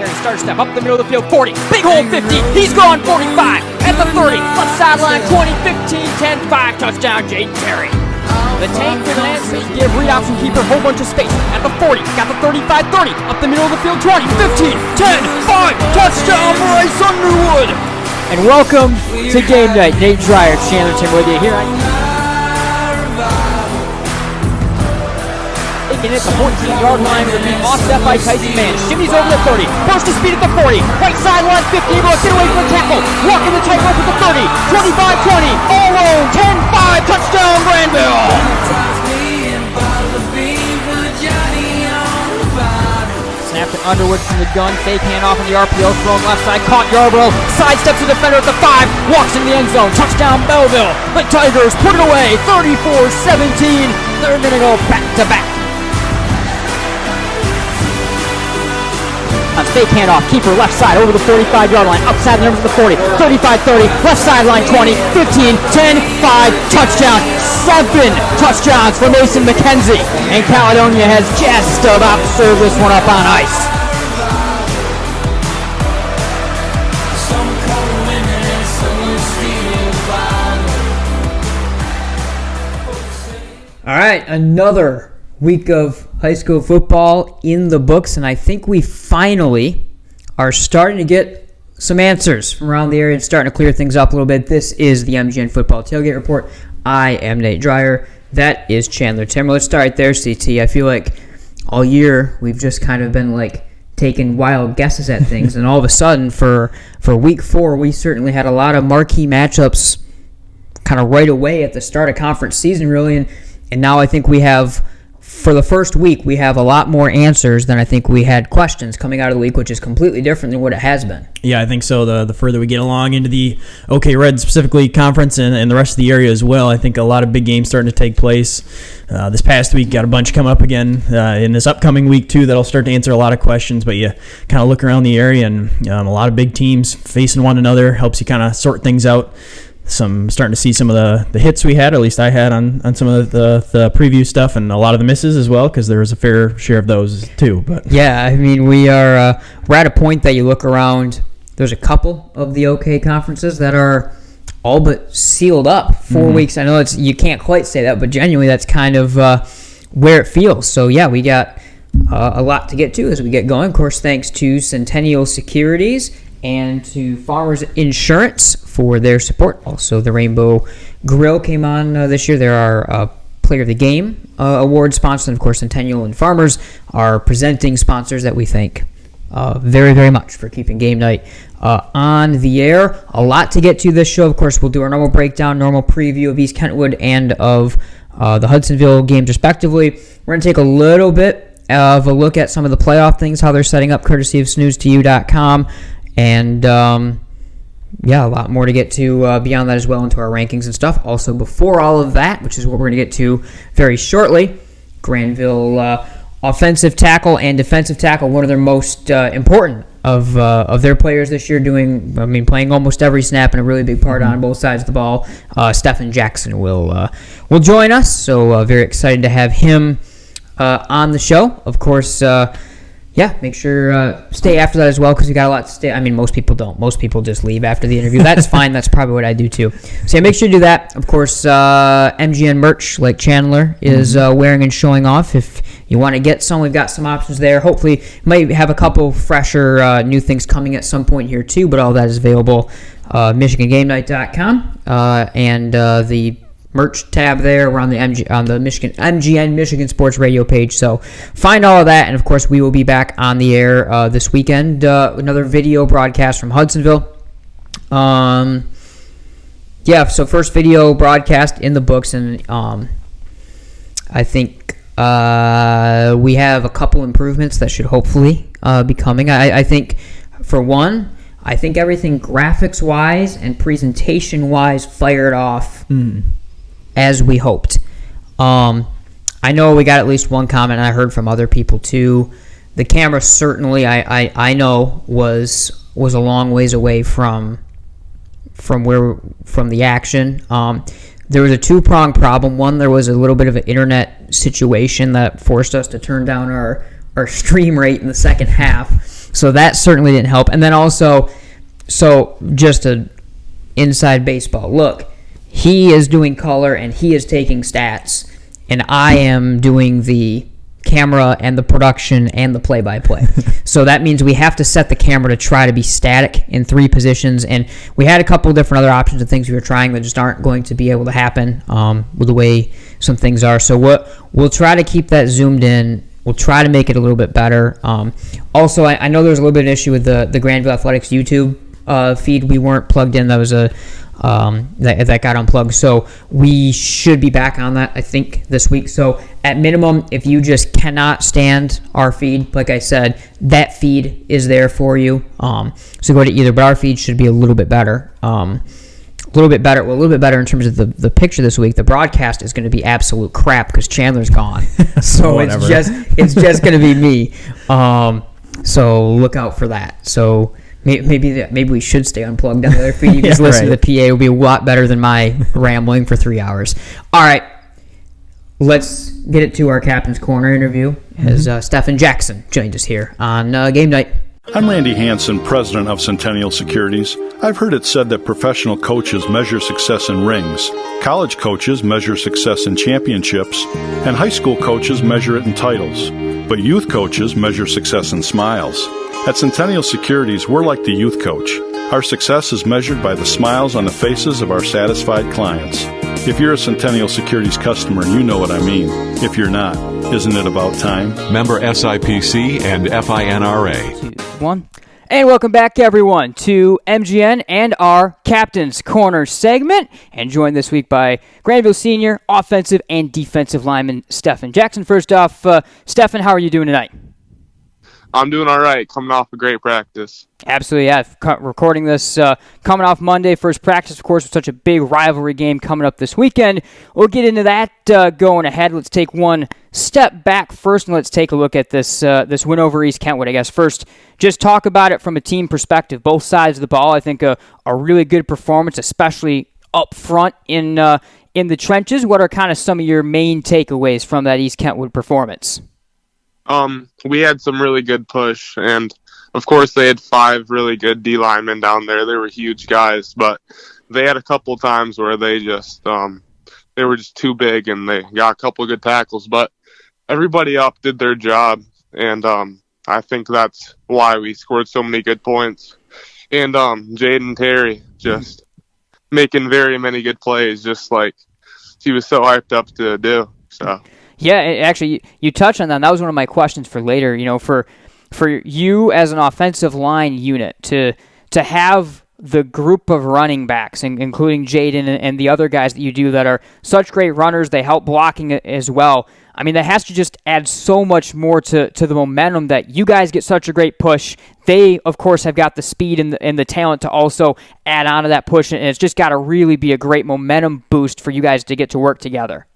there and start step up the middle of the field. 40, big hole 50. He's gone 45 at the 30. Left sideline 20, 15, 10, 5. Touchdown, Jake Terry. The tank for the answers give read option keeper a whole bunch of space. At the 40, got the 35, 30. Up the middle of the field 20, 15, 10, 5. Touchdown, Bryce Underwood. And welcome to Game Night. Nate Dreyer, Chandler Tim with you here on taking it at the 14-yard line with being offset by Tyson Man. Shimmies over the 30. Burst of speed at the 40. Right sideline 50. Going to get away from the tackle. Walking the tightrope at the 30. 25-20. All alone. 10-5. Touchdown, Grandville. Snap to Underwood from the gun. Fake handoff in the RPO. Thrown left side. Caught Yarbrough. Sidesteps the defender at the 5. Walks in the end zone. Touchdown, Belleville. The Tigers put it away. 34-17. They're going to go back-to-back. On fake handoff, keeper left side over the 45-yard line, outside the numbers of the 40, 35-30, left sideline 20, 15, 10, 5, touchdown, 7 touchdowns for Mason McKenzie, and Caledonia has just about served this one up on ice. All right, another week of high school football in the books, and I think we finally are starting to get some answers from around the area and starting to clear things up a little bit. This is the MGN Football Tailgate Report. I am Nate Dreyer. That is Chandler Timmer. Let's start right there, CT. I feel like all year we've just kind of been like taking wild guesses at things, and all of a sudden for week 4, we certainly had a lot of marquee matchups kind of right away at the start of conference season, really, and now I think we have, for the first week, we have a lot more answers than I think we had questions coming out of the week, which is completely different than what it has been. Yeah, I think so. The further we get along into the OK Red specifically conference and the rest of the area as well, I think a lot of big games starting to take place. This past week, got a bunch come up again in this upcoming week, too, that'll start to answer a lot of questions. But you kind of look around the area, and a lot of big teams facing one another helps you kind of sort things out. Starting to see some of the hits we had, or at least I had on some of the preview stuff, and a lot of the misses as well, because there was a fair share of those too. But yeah, I mean, we're at a point that you look around. There's a couple of the OK conferences that are all but sealed up. 4 weeks. I know you can't quite say that, but genuinely, that's kind of where it feels. So yeah, we got a lot to get to as we get going. Of course, thanks to Centennial Securities and to Farmers Insurance for their support. Also, the Rainbow Grill came on this year. There are Player of the Game award sponsors, and of course, Centennial and Farmers are presenting sponsors that we thank very, very much for keeping Game Night on the air. A lot to get to this show. Of course, we'll do our normal breakdown, normal preview of East Kentwood and of the Hudsonville games, respectively. We're going to take a little bit of a look at some of the playoff things, how they're setting up, courtesy of snooze2u.com. And, a lot more to get to beyond that as well, into our rankings and stuff. Also, before all of that, which is what we're going to get to very shortly, Grandville offensive tackle and defensive tackle, one of their most important of their players this year, playing almost every snap and a really big part on both sides of the ball. Stephen Jackson will join us, so very excited to have him on the show. Of course, make sure stay after that as well, because we got a lot to stay. I mean, most people don't. Most people just leave after the interview. That's fine. That's probably what I do too. So make sure you do that. Of course, MGN merch, like Chandler is wearing and showing off. If you want to get some, we've got some options there. Hopefully, might have a couple fresher new things coming at some point here too. But all that is available. MichiganGameNight.com and the merch tab there. We're on the MGN Michigan Sports Radio page. So find all of that, and of course we will be back on the air this weekend. Another video broadcast from Hudsonville. So first video broadcast in the books, and I think we have a couple improvements that should hopefully be coming. I think, for one, I think everything graphics-wise and presentation-wise fired off as we hoped. I know we got at least one comment, and I heard from other people too. The camera certainly, I know, was a long ways away from the action. There was a two-pronged problem. One, there was a little bit of an internet situation that forced us to turn down our stream rate in the second half. So that certainly didn't help. And then also, so just a inside baseball look, he is doing color and he is taking stats, and I am doing the camera and the production and the play-by-play. So that means we have to set the camera to try to be static in 3 positions, and we had a couple different other options and things we were trying that just aren't going to be able to happen with the way some things are. So we'll try to keep that zoomed in. We'll try to make it a little bit better. Also, I know there's a little bit of an issue with the Grandville Athletics YouTube feed. We weren't plugged in. That was that got unplugged. So we should be back on that, I think, this week. So at minimum, if you just cannot stand our feed, like I said, that feed is there for you. So go to either, but our feed should be a little bit better. A little bit better in terms of the picture this week. The broadcast is going to be absolute crap because Chandler's gone. So it's just going to be me. So look out for that. So maybe we should stay unplugged on the other feed. You just listen to the PA. It'll be a lot better than my rambling for 3 hours. All right. Let's get it to our Captain's Corner interview as Stephen Jackson joined us here on Game Night. I'm Randy Hansen, president of Centennial Securities. I've heard it said that professional coaches measure success in rings, college coaches measure success in championships, and high school coaches measure it in titles. But youth coaches measure success in smiles. At Centennial Securities, we're like the youth coach. Our success is measured by the smiles on the faces of our satisfied clients. If you're a Centennial Securities customer, you know what I mean. If you're not, isn't it about time? Member SIPC and FINRA. 2, 1. And welcome back, everyone, to MGN and our Captain's Corner segment. And joined this week by Grandville Senior offensive and defensive lineman Stephen Jackson. First off, Stephen, how are you doing tonight? I'm doing all right, coming off a great practice. Absolutely, yeah. Recording this coming off Monday, first practice, of course, with such a big rivalry game coming up this weekend. We'll get into that going ahead. Let's take one step back first, and let's take a look at this win over East Kentwood, I guess. First, just talk about it from a team perspective. Both sides of the ball, I think a really good performance, especially up front in the trenches. What are kind of some of your main takeaways from that East Kentwood performance? We had some really good push, and of course they had 5 really good D linemen down there. They were huge guys, but they had a couple times where they just they were just too big, and they got a couple of good tackles. But everybody up did their job, and I think that's why we scored so many good points. And Jaden Terry just making very many good plays, just like he was so hyped up to do. So. Yeah, actually, you touched on that. That was one of my questions for later. You know, for you as an offensive line unit to have the group of running backs, including Jaden and the other guys that you do that are such great runners, they help blocking as well. I mean, that has to just add so much more to the momentum that you guys get such a great push. They, of course, have got the speed and the talent to also add on to that push, and it's just got to really be a great momentum boost for you guys to get to work together.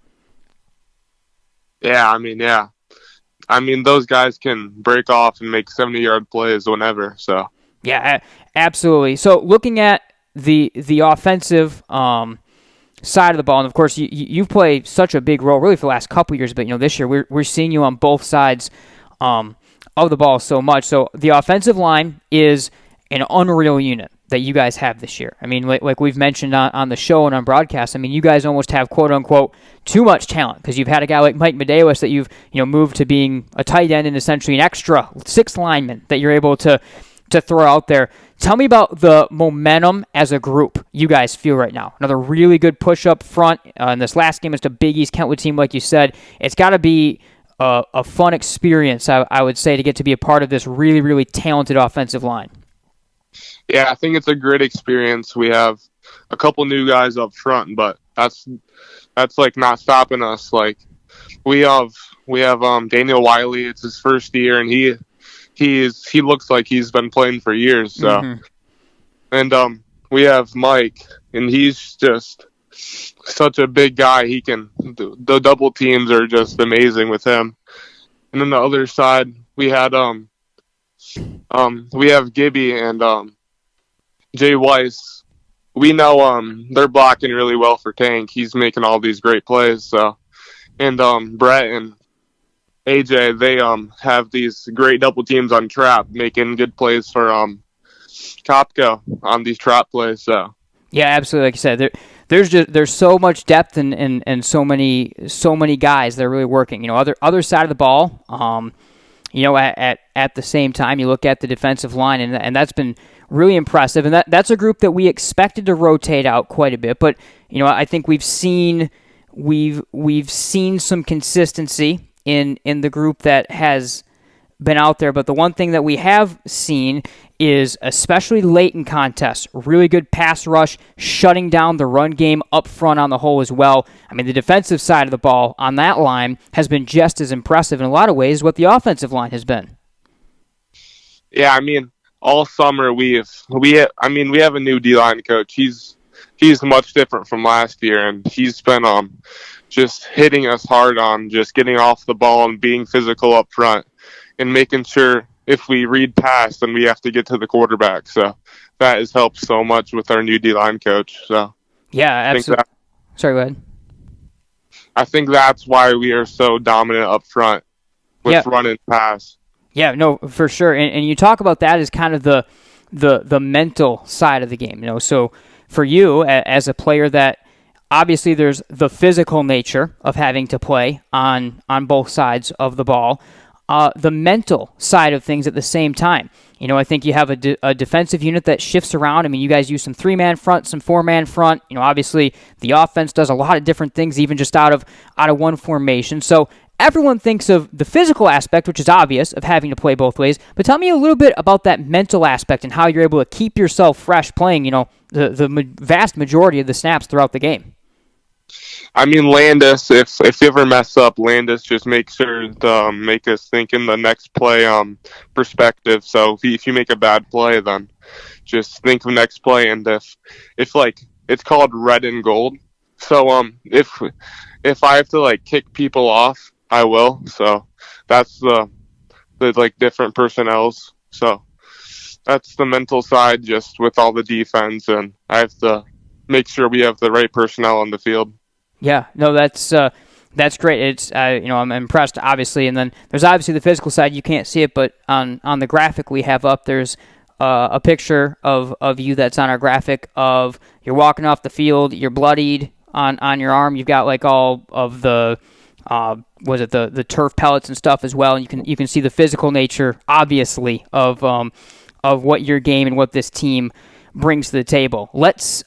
Yeah. I mean, those guys can break off and make 70-yard plays whenever. So. Yeah, absolutely. So looking at the offensive side of the ball, and of course you've played such a big role really for the last couple years, but this year we're seeing you on both sides of the ball so much. So the offensive line is an unreal unit that you guys have this year. I mean, like we've mentioned on the show and on broadcast, I mean, you guys almost have quote-unquote too much talent because you've had a guy like Mike Medeiros that you've moved to being a tight end and essentially an extra 6th lineman that you're able to throw out there. Tell me about the momentum as a group you guys feel right now. Another really good push up front. In this last game, it's a big East Kentwood team, like you said. It's got to be a fun experience, I would say, to get to be a part of this really, really talented offensive line. Yeah, I think it's a great experience. We have a couple new guys up front, but that's like not stopping us. Like we have Daniel Wiley. It's his first year, and he looks like he's been playing for years. So, and we have Mike, and he's just such a big guy. He can the double teams are just amazing with him. And then the other side, we have Gibby and Jay Weiss. We know they're blocking really well for Tank. He's making all these great plays. So, and Brett AJ, they have these great double teams on trap, making good plays for Kopko on these trap plays. So Yeah, absolutely. Like you said, there's so much depth and so many guys that are really working. You know, other side of the ball. You know, at the same time, you look at the defensive line, and that's been really impressive. And that's a group that we expected to rotate out quite a bit. But you know, I think we've seen some consistency in the group that has been out there. But the one thing that we have seen is, especially late in contests, really good pass rush, shutting down the run game up front on the whole as well. I mean, the defensive side of the ball on that line has been just as impressive in a lot of ways as what the offensive line has been. yeah, I mean, all summer we have a new D-line coach. He's much different from last year, and he's been just hitting us hard on just getting off the ball and being physical up front and making sure if we read pass, then we have to get to the quarterback. So that has helped so much with our new D-line coach. So Yeah, absolutely. Sorry, go ahead. I think that's why we are so dominant up front with run and pass. Yeah, no, for sure. And you talk about that as kind of the mental side of the game. You know, so for you as a player that obviously there's the physical nature of having to play on both sides of the ball, the mental side of things at the same time. You know, I think you have a defensive unit that shifts around. I mean, you guys use some 3-man front, some 4-man front. You know, obviously the offense does a lot of different things, even just out of one formation. So everyone thinks of the physical aspect, which is obvious, of having to play both ways. But tell me a little bit about that mental aspect and how you're able to keep yourself fresh playing, you know, the vast majority of the snaps throughout the game. I mean, Landis, if you ever mess up, Landis just makes sure to make us think in the next play perspective. So if you make a bad play, then just think of next play. And if like, it's called red and gold. So if I have to like kick people off, I will. So that's the like different personnels. So that's the mental side, just with all the defense, and I have to make sure we have the right personnel on the field. Yeah, no, that's great. It's you know, I'm impressed, obviously, and then there's obviously the physical side. You can't see it, but on the graphic we have up, there's a picture of you that's on our graphic of you're walking off the field, you're bloodied on your arm. You've got like all of the the turf pellets and stuff as well, and you can see the physical nature, obviously, of what your game and what this team brings to the table. Let's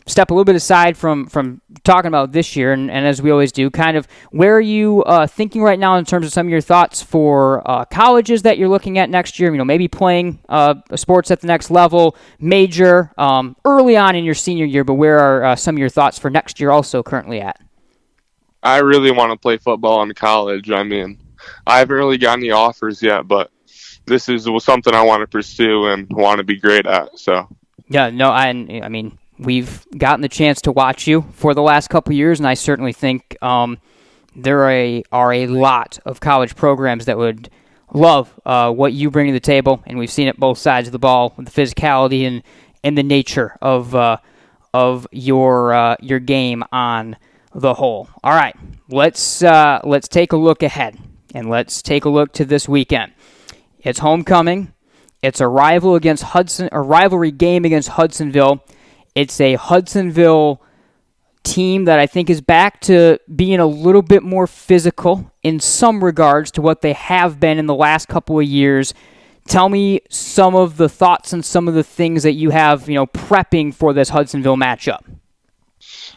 step a little bit aside from talking about this year, and as we always do, kind of where are you thinking right now in terms of some of your thoughts for colleges that you're looking at next year? You know, maybe playing sports at the next level, major, early on in your senior year, but where are some of your thoughts for next year also currently at? I really want to play football in college. I mean, I haven't really got any offers yet, but this is something I want to pursue and want to be great at. So yeah, no, I mean, we've gotten the chance to watch you for the last couple of years, and I certainly think there are a lot of college programs that would love what you bring to the table, and we've seen it both sides of the ball with the physicality and the nature of your game on the whole. All right, let's take a look ahead, and let's take a look to this weekend. It's homecoming. It's a rivalry game against Hudsonville. It's a Hudsonville team that I think is back to being a little bit more physical in some regards to what they have been in the last couple of years. Tell me some of the thoughts and some of the things that you have, prepping for this Hudsonville matchup.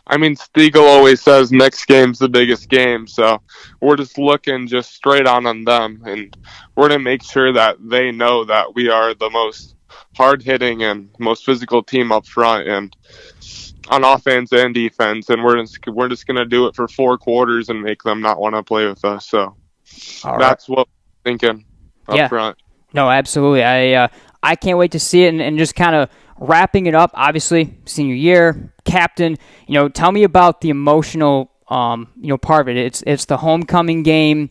I mean, Stiegel always says next game's the biggest game, so we're just looking just straight on them, and we're going to make sure that they know that we are the most hard-hitting and most physical team up front and on offense and defense, and we're just going to do it for 4 quarters and make them not want to play with us. So that's what we're thinking up front. No, absolutely. I can't wait to see it, and just kind of wrapping it up. Obviously, senior year, captain. Tell me about the emotional, part of it. It's the homecoming game,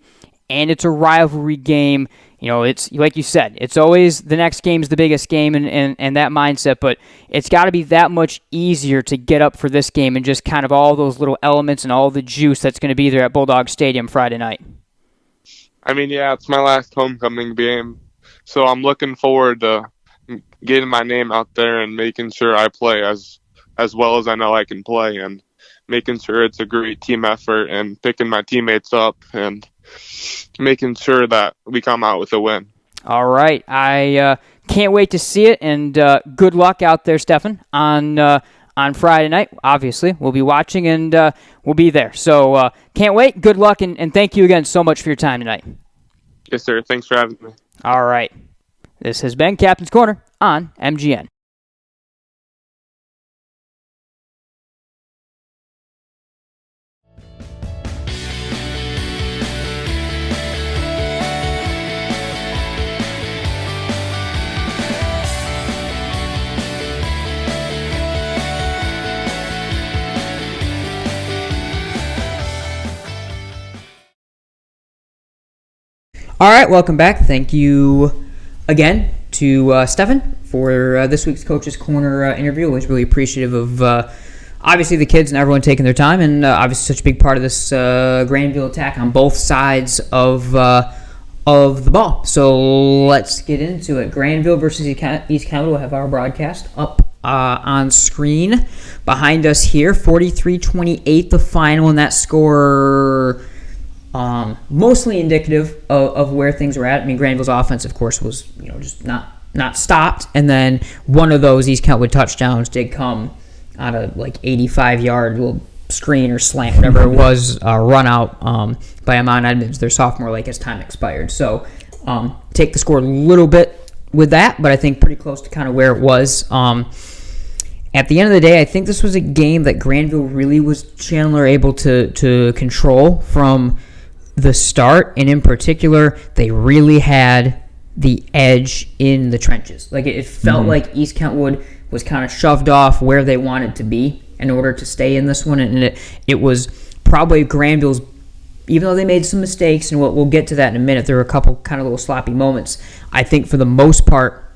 and it's a rivalry game. It's like you said, it's always the next game's the biggest game and that mindset, but it's got to be that much easier to get up for this game and just kind of all those little elements and all the juice that's going to be there at Bulldog Stadium Friday night. I mean, yeah, it's my last homecoming game, so I'm looking forward to getting my name out there and making sure I play as well as I know I can play, and making sure it's a great team effort and picking my teammates up and making sure that we come out with a win. All right. I can't wait to see it, and good luck out there, Stefan, on Friday night. Obviously, we'll be watching, and we'll be there. So can't wait. Good luck, and thank you again so much for your time tonight. Yes, sir. Thanks for having me. All right. This has been Captain's Corner on MGN. All right, welcome back. Thank you again to Stefan for this week's Coach's Corner interview. Always really appreciative of obviously the kids and everyone taking their time, and obviously such a big part of this Grandville attack on both sides of the ball. So let's get into it. Grandville versus East County. We'll have our broadcast up on screen behind us here. 43-28 the final, and that score mostly indicative of where things were at. I mean, Grandville's offense, of course, was just not stopped, and then one of those East Kentwood touchdowns did come on a 85-yard little screen or slant, whatever it was, run out by Amon Edmonds, their sophomore, as time expired. So take the score a little bit with that, but I think pretty close to kind of where it was. At the end of the day, I think this was a game that Grandville really was Chandler able to control from the start, and in particular, they really had the edge in the trenches. It felt like East Kentwood was kind of shoved off where they wanted to be in order to stay in this one, and it was probably Grandville's, even though they made some mistakes, and we'll get to that in a minute, there were a couple kind of little sloppy moments. I think for the most part,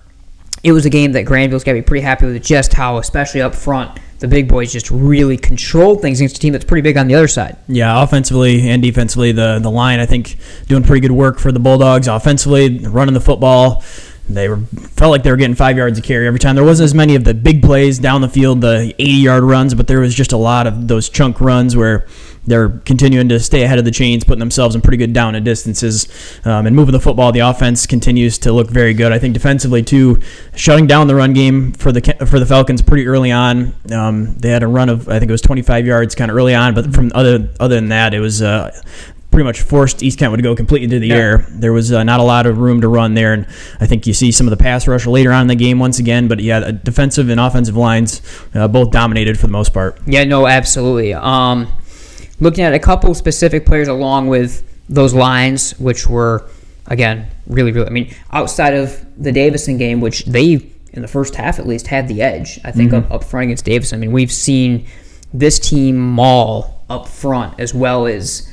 it was a game that Grandville's got to be pretty happy with, just how, especially up front, the big boys just really controlled things against a team that's pretty big on the other side. Yeah, offensively and defensively, the line, I think, doing pretty good work for the Bulldogs. Offensively, running the football, felt like they were getting 5 yards a carry every time. There wasn't as many of the big plays down the field, the 80-yard runs, but there was just a lot of those chunk runs where they're continuing to stay ahead of the chains, putting themselves in pretty good down and distances, and moving the football. The offense continues to look very good. I think defensively too, shutting down the run game for the Falcons pretty early on. They had a run of, I think it was 25 yards kind of early on, but from other than that, it was pretty much forced East Kentwood to go completely into the air. There was not a lot of room to run there, and I think you see some of the pass rush later on in the game once again, but yeah, defensive and offensive lines both dominated for the most part. Yeah, no, absolutely. Looking at a couple specific players along with those lines, which were, again, really, really, I mean, outside of the Davison game, which they, in the first half at least, had the edge, I think, up front against Davison. I mean, we've seen this team maul up front as well as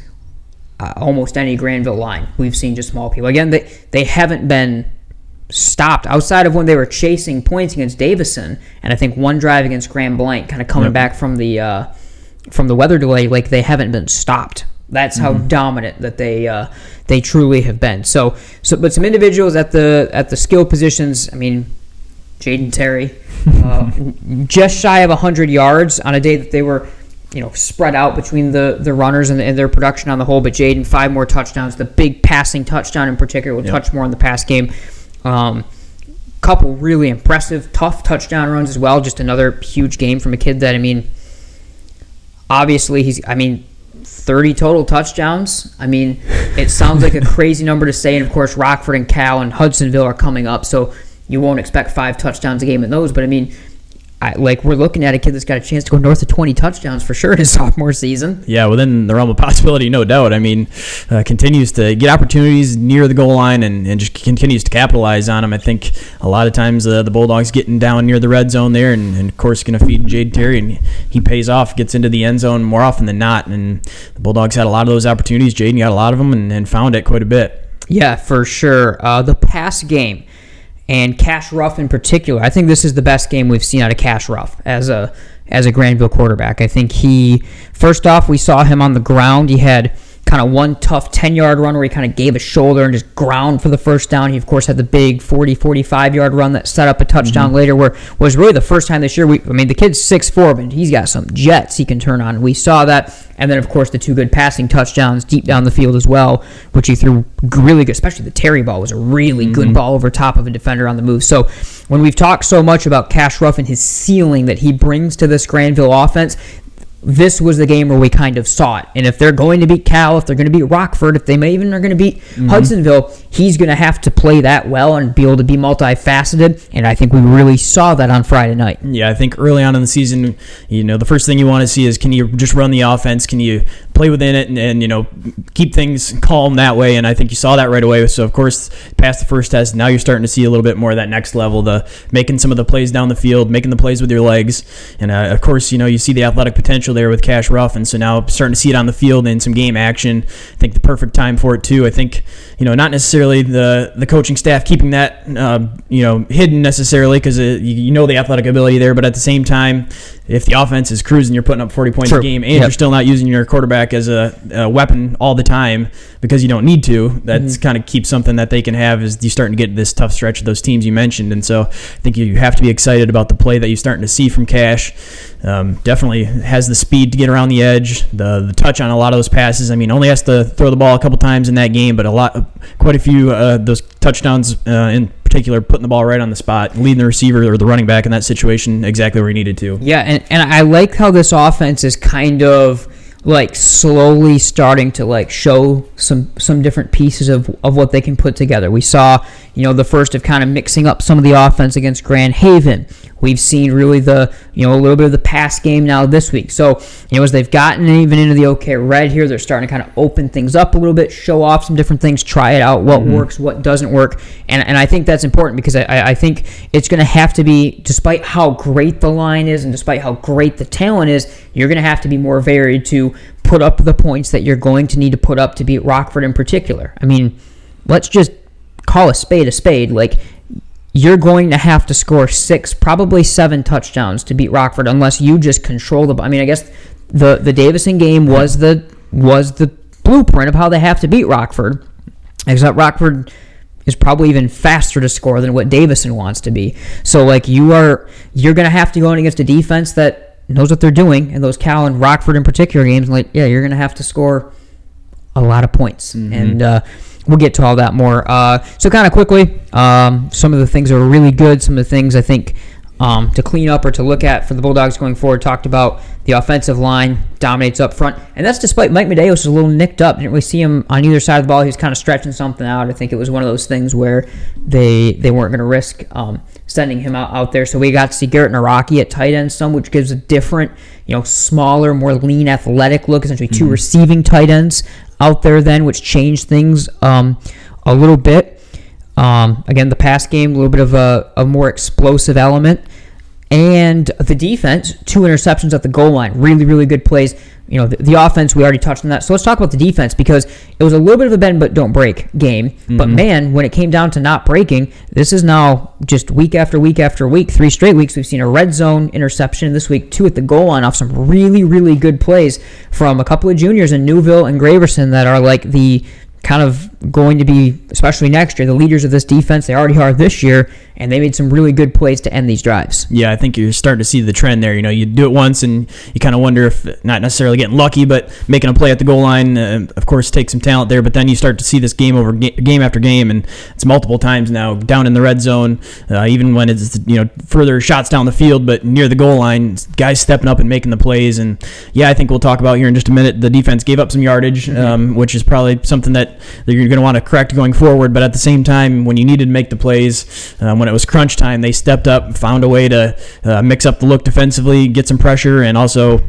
almost any Grandville line. We've seen just small people. Again, they haven't been stopped outside of when they were chasing points against Davison, and I think one drive against Grand Blanc, kind of coming back from the weather delay, they haven't been stopped. That's how dominant that they truly have been. So, but some individuals at the skill positions. I mean, Jaden Terry, just shy of 100 yards on a day that they were, spread out between the runners and their production on the whole. But Jaden, 5 more touchdowns. The big passing touchdown in particular. We'll touch more on the pass game. Couple really impressive, tough touchdown runs as well. Just another huge game from a kid that, I mean, obviously, 30 total touchdowns. I mean, it sounds like a crazy number to say, and of course, Rockford and Cal and Hudsonville are coming up, so you won't expect 5 touchdowns a game in those, but I mean, we're looking at a kid that's got a chance to go north of 20 touchdowns for sure in his sophomore season. Yeah, within the realm of possibility, no doubt. I mean, continues to get opportunities near the goal line and just continues to capitalize on them. I think a lot of times the Bulldogs getting down near the red zone there, and of course going to feed Jade Terry, and he pays off, gets into the end zone more often than not. And the Bulldogs had a lot of those opportunities. Jaden got a lot of them and found it quite a bit. Yeah, for sure. The pass game. And Cash Ruff in particular, I think this is the best game we've seen out of Cash Ruff as a Grandville quarterback. I think first off, we saw him on the ground. He had a kind of one tough 10-yard run where he kind of gave a shoulder and just ground for the first down. He, of course, had the big 40, 45-yard run that set up a touchdown later, where was really the first time this year. The kid's 6'4", but he's got some jets he can turn on. We saw that. And then, of course, the 2 good passing touchdowns deep down the field as well, which he threw really good, especially the Terry ball was a really good ball over top of a defender on the move. So when we've talked so much about Cash Ruff and his ceiling that he brings to this Grandville offense, this was the game where we kind of saw it. And if they're going to beat Cal, if they're going to beat Rockford, if they may even are going to beat Hudsonville, he's going to have to play that well and be able to be multifaceted. And I think we really saw that on Friday night. Yeah, I think early on in the season, the first thing you want to see is, can you just run the offense? Can you play within it and keep things calm that way? And I think you saw that right away. So, of course, past the first test, now you're starting to see a little bit more of that next level, the making some of the plays down the field, making the plays with your legs. And, of course, you see the athletic potential there with Cash Ruff, and so now starting to see it on the field and some game action. I think the perfect time for it too. I think not necessarily the coaching staff keeping that hidden necessarily, because the athletic ability there, but at the same time, if the offense is cruising, you're putting up 40 points a game, and you're still not using your quarterback as a weapon all the time because you don't need to. That's kind of keeps something that they can have as you starting to get this tough stretch of those teams you mentioned. And so I think you have to be excited about the play that you're starting to see from Cash. Definitely has the speed to get around the edge, the touch on a lot of those passes. Only has to throw the ball a couple times in that game, but quite a few those touchdowns in particular, putting the ball right on the spot, leading the receiver or the running back in that situation exactly where he needed to. Yeah, and I like how this offense is kind of slowly starting to show some different pieces of what they can put together. We saw the first of kind of mixing up some of the offense against Grand Haven. We've seen really a little bit of the pass game now this week. So, as they've gotten even into the OK Red here, they're starting to kind of open things up a little bit, show off some different things, try it out, what works, what doesn't work. And I think that's important because I think it's going to have to be, despite how great the line is and despite how great the talent is, you're going to have to be more varied to put up the points that you're going to need to put up to beat Rockford in particular. Let's just call a spade a spade. You're going to have to score 6, probably 7 touchdowns to beat Rockford unless you just control the. I guess the Davison game was the blueprint of how they have to beat Rockford, except Rockford is probably even faster to score than what Davison wants to be. So you're going to have to go in against a defense that knows what they're doing, and those Cal and Rockford in particular games. You're going to have to score a lot of points, and we'll get to all that more. So kind of quickly, some of the things that were really good, some of the things I think to clean up or to look at for the Bulldogs going forward. Talked about the offensive line dominates up front, and that's despite Mike Medeiros was a little nicked up. Didn't really see him on either side of the ball. He was kind of stretching something out. I think it was one of those things where they weren't going to risk sending him out there. So we got to see Garrett Naraki at tight end some, which gives a different, smaller, more lean, athletic look. Essentially 2 receiving tight ends out there then, which changed things a little bit. Again, the pass game, a little bit of a more explosive element. And the defense, 2 interceptions at the goal line. Really, really good plays. The offense, we already touched on that. So let's talk about the defense, because it was a little bit of a bend but don't break game. But man, when it came down to not breaking, this is now just week after week after week, 3 straight weeks. We've seen a red zone interception this week, 2 at the goal line off some really, really good plays from a couple of juniors in Newville and Graverson that are the kind of going to be, especially next year, the leaders of this defense. They already are this year, and they made some really good plays to end these drives. Yeah, I think you're starting to see the trend there. You do it once, and you kind of wonder if not necessarily getting lucky, but making a play at the goal line, of course, takes some talent there. But then you start to see this game over game after game, and it's multiple times now down in the red zone, even when it's further shots down the field, but near the goal line, guys stepping up and making the plays. And yeah, I think we'll talk about here in just a minute. The defense gave up some yardage, which is probably something that you're going to want to correct going forward. But at the same time, when you needed to make the plays, when it was crunch time, they stepped up, found a way to mix up the look defensively, get some pressure, and also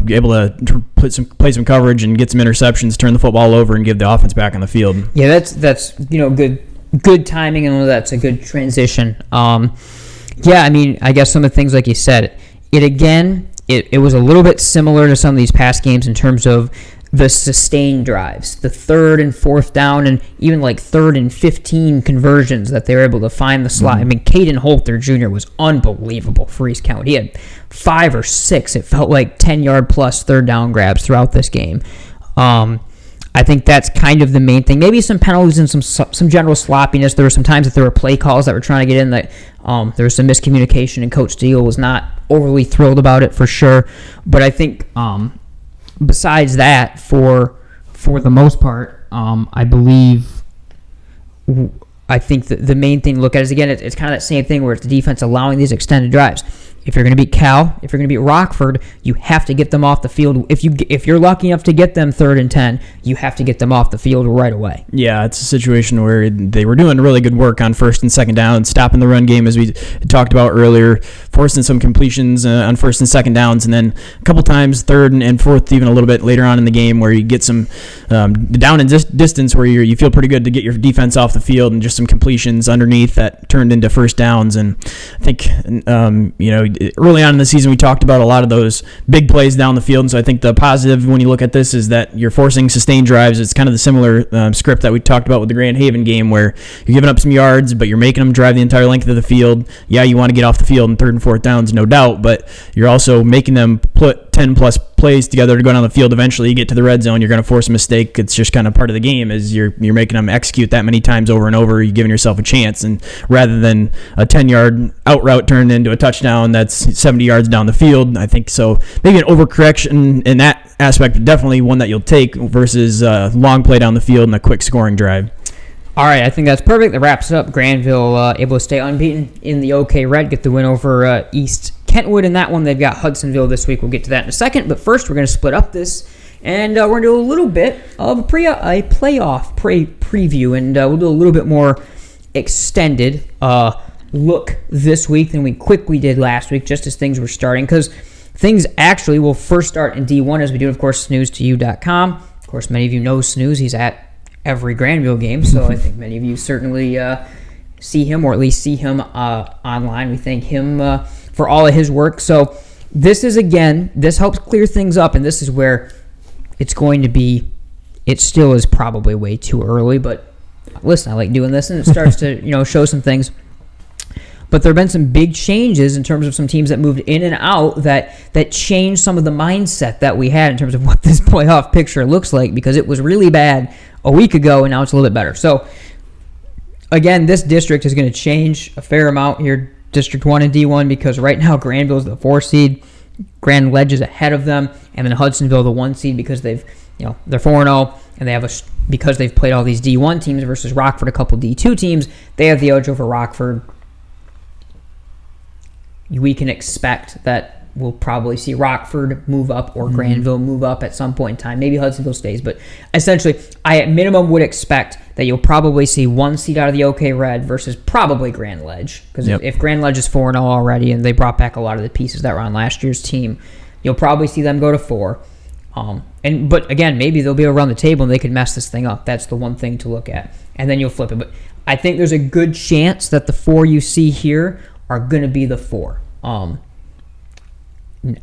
be able to play some coverage and get some interceptions, turn the football over, and give the offense back on the field. Yeah, that's good timing, and that's a good transition. Yeah, I guess some of the things like you said, it was a little bit similar to some of these past games in terms of the sustained drives, the 3rd and 4th down, and even 3rd and 15 conversions that they were able to find the slot. Caden Holt, their junior, was unbelievable for East County. He had 5 or 6, it felt like 10-yard plus 3rd down grabs throughout this game. I think that's kind of the main thing. Maybe some penalties and some general sloppiness. There were some times that there were play calls that were trying to get in that there was some miscommunication, and Coach Steele was not overly thrilled about it for sure. But I think besides that, for the most part, I think that the main thing to look at is, again, it's kind of that same thing where it's the defense allowing these extended drives. If you're going to beat Cal, if you're going to beat Rockford, you have to get them off the field. If you're lucky enough to get them 3rd and 10, you have to get them off the field right away. Yeah, it's a situation where they were doing really good work on 1st and 2nd down, stopping the run game as we talked about earlier, forcing some completions on 1st and 2nd downs, and then a couple times 3rd and 4th, even a little bit later on in the game, where you get some down and distance where you feel pretty good to get your defense off the field, and just some completions underneath that turned into 1st downs. And I think early on in the season, we talked about a lot of those big plays down the field. And so I think the positive when you look at this is that you're forcing sustained drives. It's kind of the similar script that we talked about with the Grand Haven game, where you're giving up some yards, but you're making them drive the entire length of the field. Yeah, you want to get off the field in 3rd and 4th downs, no doubt, but you're also making them put 10-plus plays together to go down the field. Eventually, you get to the red zone, you're going to force a mistake. It's just kind of part of the game, is you're making them execute that many times over and over. You're giving yourself a chance, and rather than a 10-yard out route turned into a touchdown that's 70 yards down the field, I think so. Maybe an overcorrection in that aspect, but definitely one that you'll take versus a long play down the field and a quick scoring drive. All right, I think that's perfect. That wraps it up. Granville able to stay unbeaten in the OK Red, get the win over East Kentwood in that one. They've got Hudsonville this week. We'll get to that in a second. But first, we're going to split up this, and we're going to do a little bit of a playoff preview, and we'll do a little bit more extended look this week than we quickly did last week, just as things were starting, because things actually will first start in D1, as we do, of course, snooze2u.com. Of course, many of you know Snooze. He's at every Grandville game, so I think many of you certainly see him, or at least see him online. We thank him for all of his work. So this is, again, this helps clear things up, and this is where it's going to be, it still is probably way too early, but listen, I like doing this, and it starts to show some things. But there have been some big changes in terms of some teams that moved in and out that changed some of the mindset that we had in terms of what this playoff picture looks like, because it was really bad a week ago, and now it's a little bit better. So, again, this district is going to change a fair amount here, District 1 and D1, because right now Grandville is the 4 seed, Grand Ledge is ahead of them, and then Hudsonville the 1 seed, because they're 4-0, and they have because they've played all these D1 teams versus Rockford, a couple D2 teams, they have the edge over Rockford. We can expect that we'll probably see Rockford move up or Grandville move up at some point in time. Maybe Hudsonville stays, but essentially, I at minimum would expect that you'll probably see 1 seed out of the OK Red versus probably Grand Ledge, because if Grand Ledge is 4-0 already, and they brought back a lot of the pieces that were on last year's team, you'll probably see them go to 4. But again, maybe they'll be around the table and they could mess this thing up. That's the one thing to look at, and then you'll flip it. But I think there's a good chance that the 4 you see here are going to be the 4.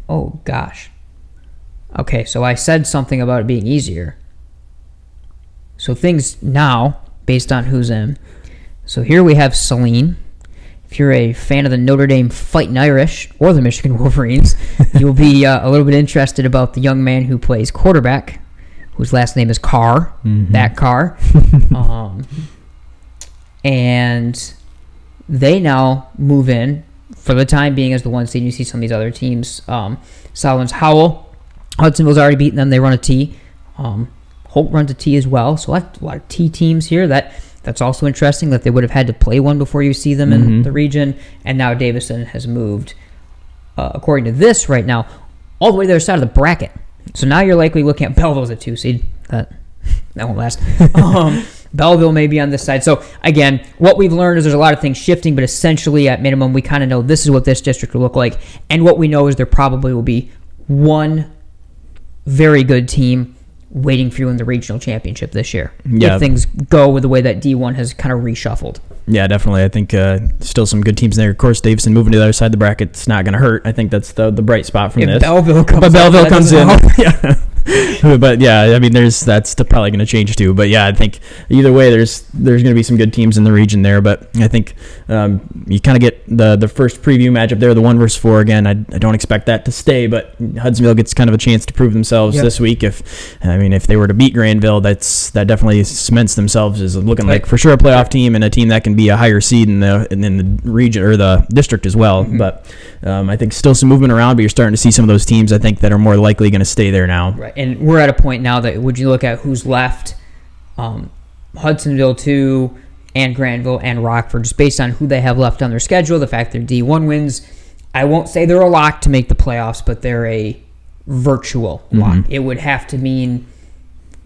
Oh, gosh. Okay, so I said something about it being easier. So things now, based on who's in. So here we have Saline. If you're a fan of the Notre Dame Fighting Irish or the Michigan Wolverines, you'll be a little bit interested about the young man who plays quarterback, whose last name is Carr. That Carr. And they now move in for the time being as the 1 seed. You see some of these other teams. Solomons Howell. Hudsonville's already beaten them. They run a T. Holt runs a T as well. So a lot of T teams here. That's also interesting that they would have had to play one before you see them in the region. And now Davison has moved, according to this right now, all the way to the other side of the bracket. So now you're likely looking at Belleville's a 2 seed. That won't last. Belleville may be on this side. So, again, what we've learned is there's a lot of things shifting, but essentially, at minimum, we kind of know this is what this district will look like. And what we know is there probably will be one very good team waiting for you in the regional championship this year. Yeah. If things go with the way that D1 has kind of reshuffled. Yeah, definitely. I think still some good teams there. Of course, Davison moving to the other side of the bracket, it's not going to hurt. I think that's the bright spot from this. Belleville comes in. Yeah. But yeah, I mean, that's probably going to change too. But yeah, I think either way, there's going to be some good teams in the region there. But I think you kind of get the first preview matchup there, the 1 versus 4 again. I don't expect that to stay, but Hudsonville gets kind of a chance to prove themselves this week. If they were to beat Grandville, that definitely cements themselves as looking like for sure a playoff team and a team that can be a higher seed in the region or the district as well. Mm-hmm. But I think still some movement around, but you're starting to see some of those teams I think that are more likely going to stay there now. Right, and we're at a point now that would you look at who's left, Hudsonville 2 and Grandville and Rockford, just based on who they have left on their schedule, the fact they're D1 wins. I won't say they're a lock to make the playoffs, but they're a virtual lock. Mm-hmm. It would have to mean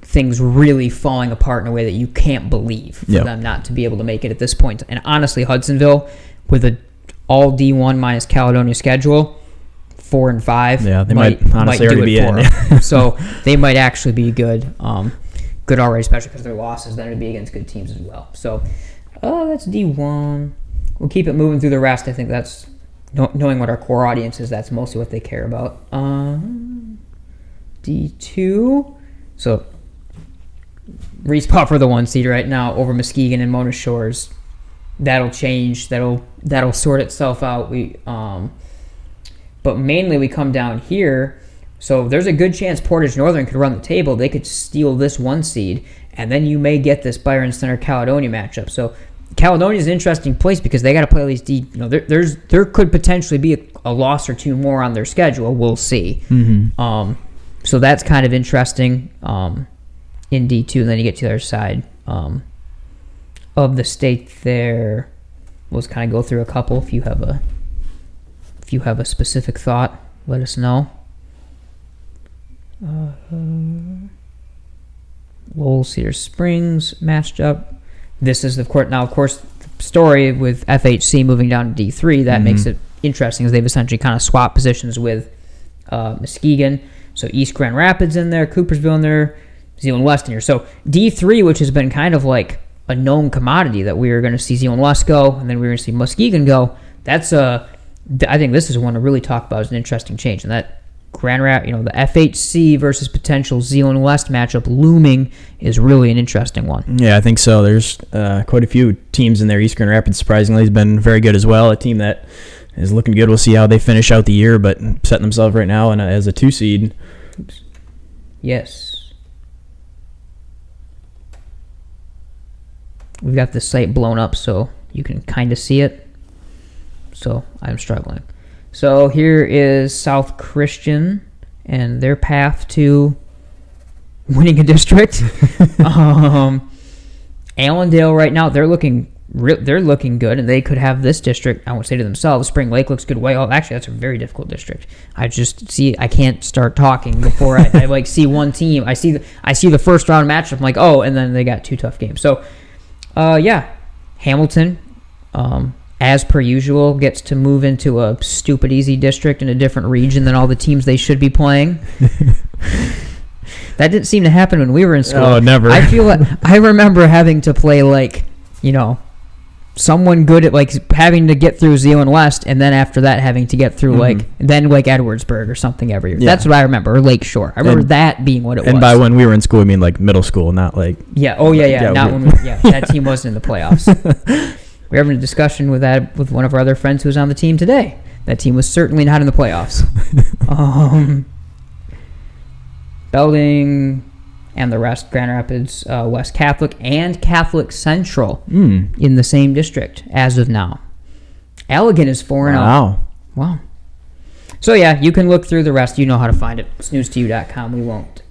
things really falling apart in a way that you can't believe for them not to be able to make it at this point. And honestly, Hudsonville, with a all D1 minus Caledonia schedule, 4 and 5. Yeah, they might honestly already be in. So they might actually be good already, especially because their losses then would be against good teams as well. So that's D1. We'll keep it moving through the rest. I think that's knowing what our core audience is. That's mostly what they care about. D2. So respawn for the 1 seed right now over Muskegon and Mona Shores. That'll change. That'll sort itself out. But mainly we come down here. So there's a good chance Portage Northern could run the table. They could steal this 1 seed, and then you may get this Byron Center Caledonia matchup. So Caledonia is an interesting place because they got to play at least there could potentially be a loss or 2 more on their schedule. We'll see. Mm-hmm. So that's kind of interesting in D2, and then you get to the other side of the state there. We'll just kind of go through a couple. If you have a specific thought, let us know. Lowell Cedar Springs matched up. This is of course the story with FHC moving down to D3 that makes it interesting, as they've essentially kind of swapped positions with Muskegon. So East Grand Rapids in there, Coopersville in there, Zeeland West in here. So D3, which has been kind of like a known commodity that we were going to see Zeeland West go, and then we were going to see Muskegon go. I think this is one to really talk about as an interesting change, and that Grand Rapids, the FHC versus potential Zeeland West matchup looming is really an interesting one. Yeah, I think so. There's quite a few teams in there. East Grand Rapids, surprisingly, has been very good as well. A team that is looking good. We'll see how they finish out the year, but setting themselves right now as a 2 seed. Oops. Yes. We've got the site blown up so you can kind of see it. So I'm struggling. So here is South Christian and their path to winning a district. Allendale right now, they're looking good, and they could have this district. I won't say to themselves, Spring Lake looks good. Actually, that's a very difficult district. I can't start talking before I like see one team. I see the first round matchup. I'm like, oh, and then they got 2 tough games. So, Hamilton, as per usual, gets to move into a stupid easy district in a different region than all the teams they should be playing. That didn't seem to happen when we were in school. Oh, never. I feel like I remember having to play someone good at having to get through Zeeland West, and then after that having to get through Edwardsburg or something every year. Yeah. That's what I remember, or Lakeshore. I remember that being what it was. And by when we were in school, I mean middle school, not like. Yeah. Oh yeah. Not when that team wasn't in the playoffs. We were having a discussion with one of our other friends who was on the team today. That team was certainly not in the playoffs. Belding and the rest, Grand Rapids, West Catholic, and Catholic Central in the same district as of now. Allegan is 4-0. Wow. So, yeah, you can look through the rest. You know how to find it. Snooze2u.com. We won't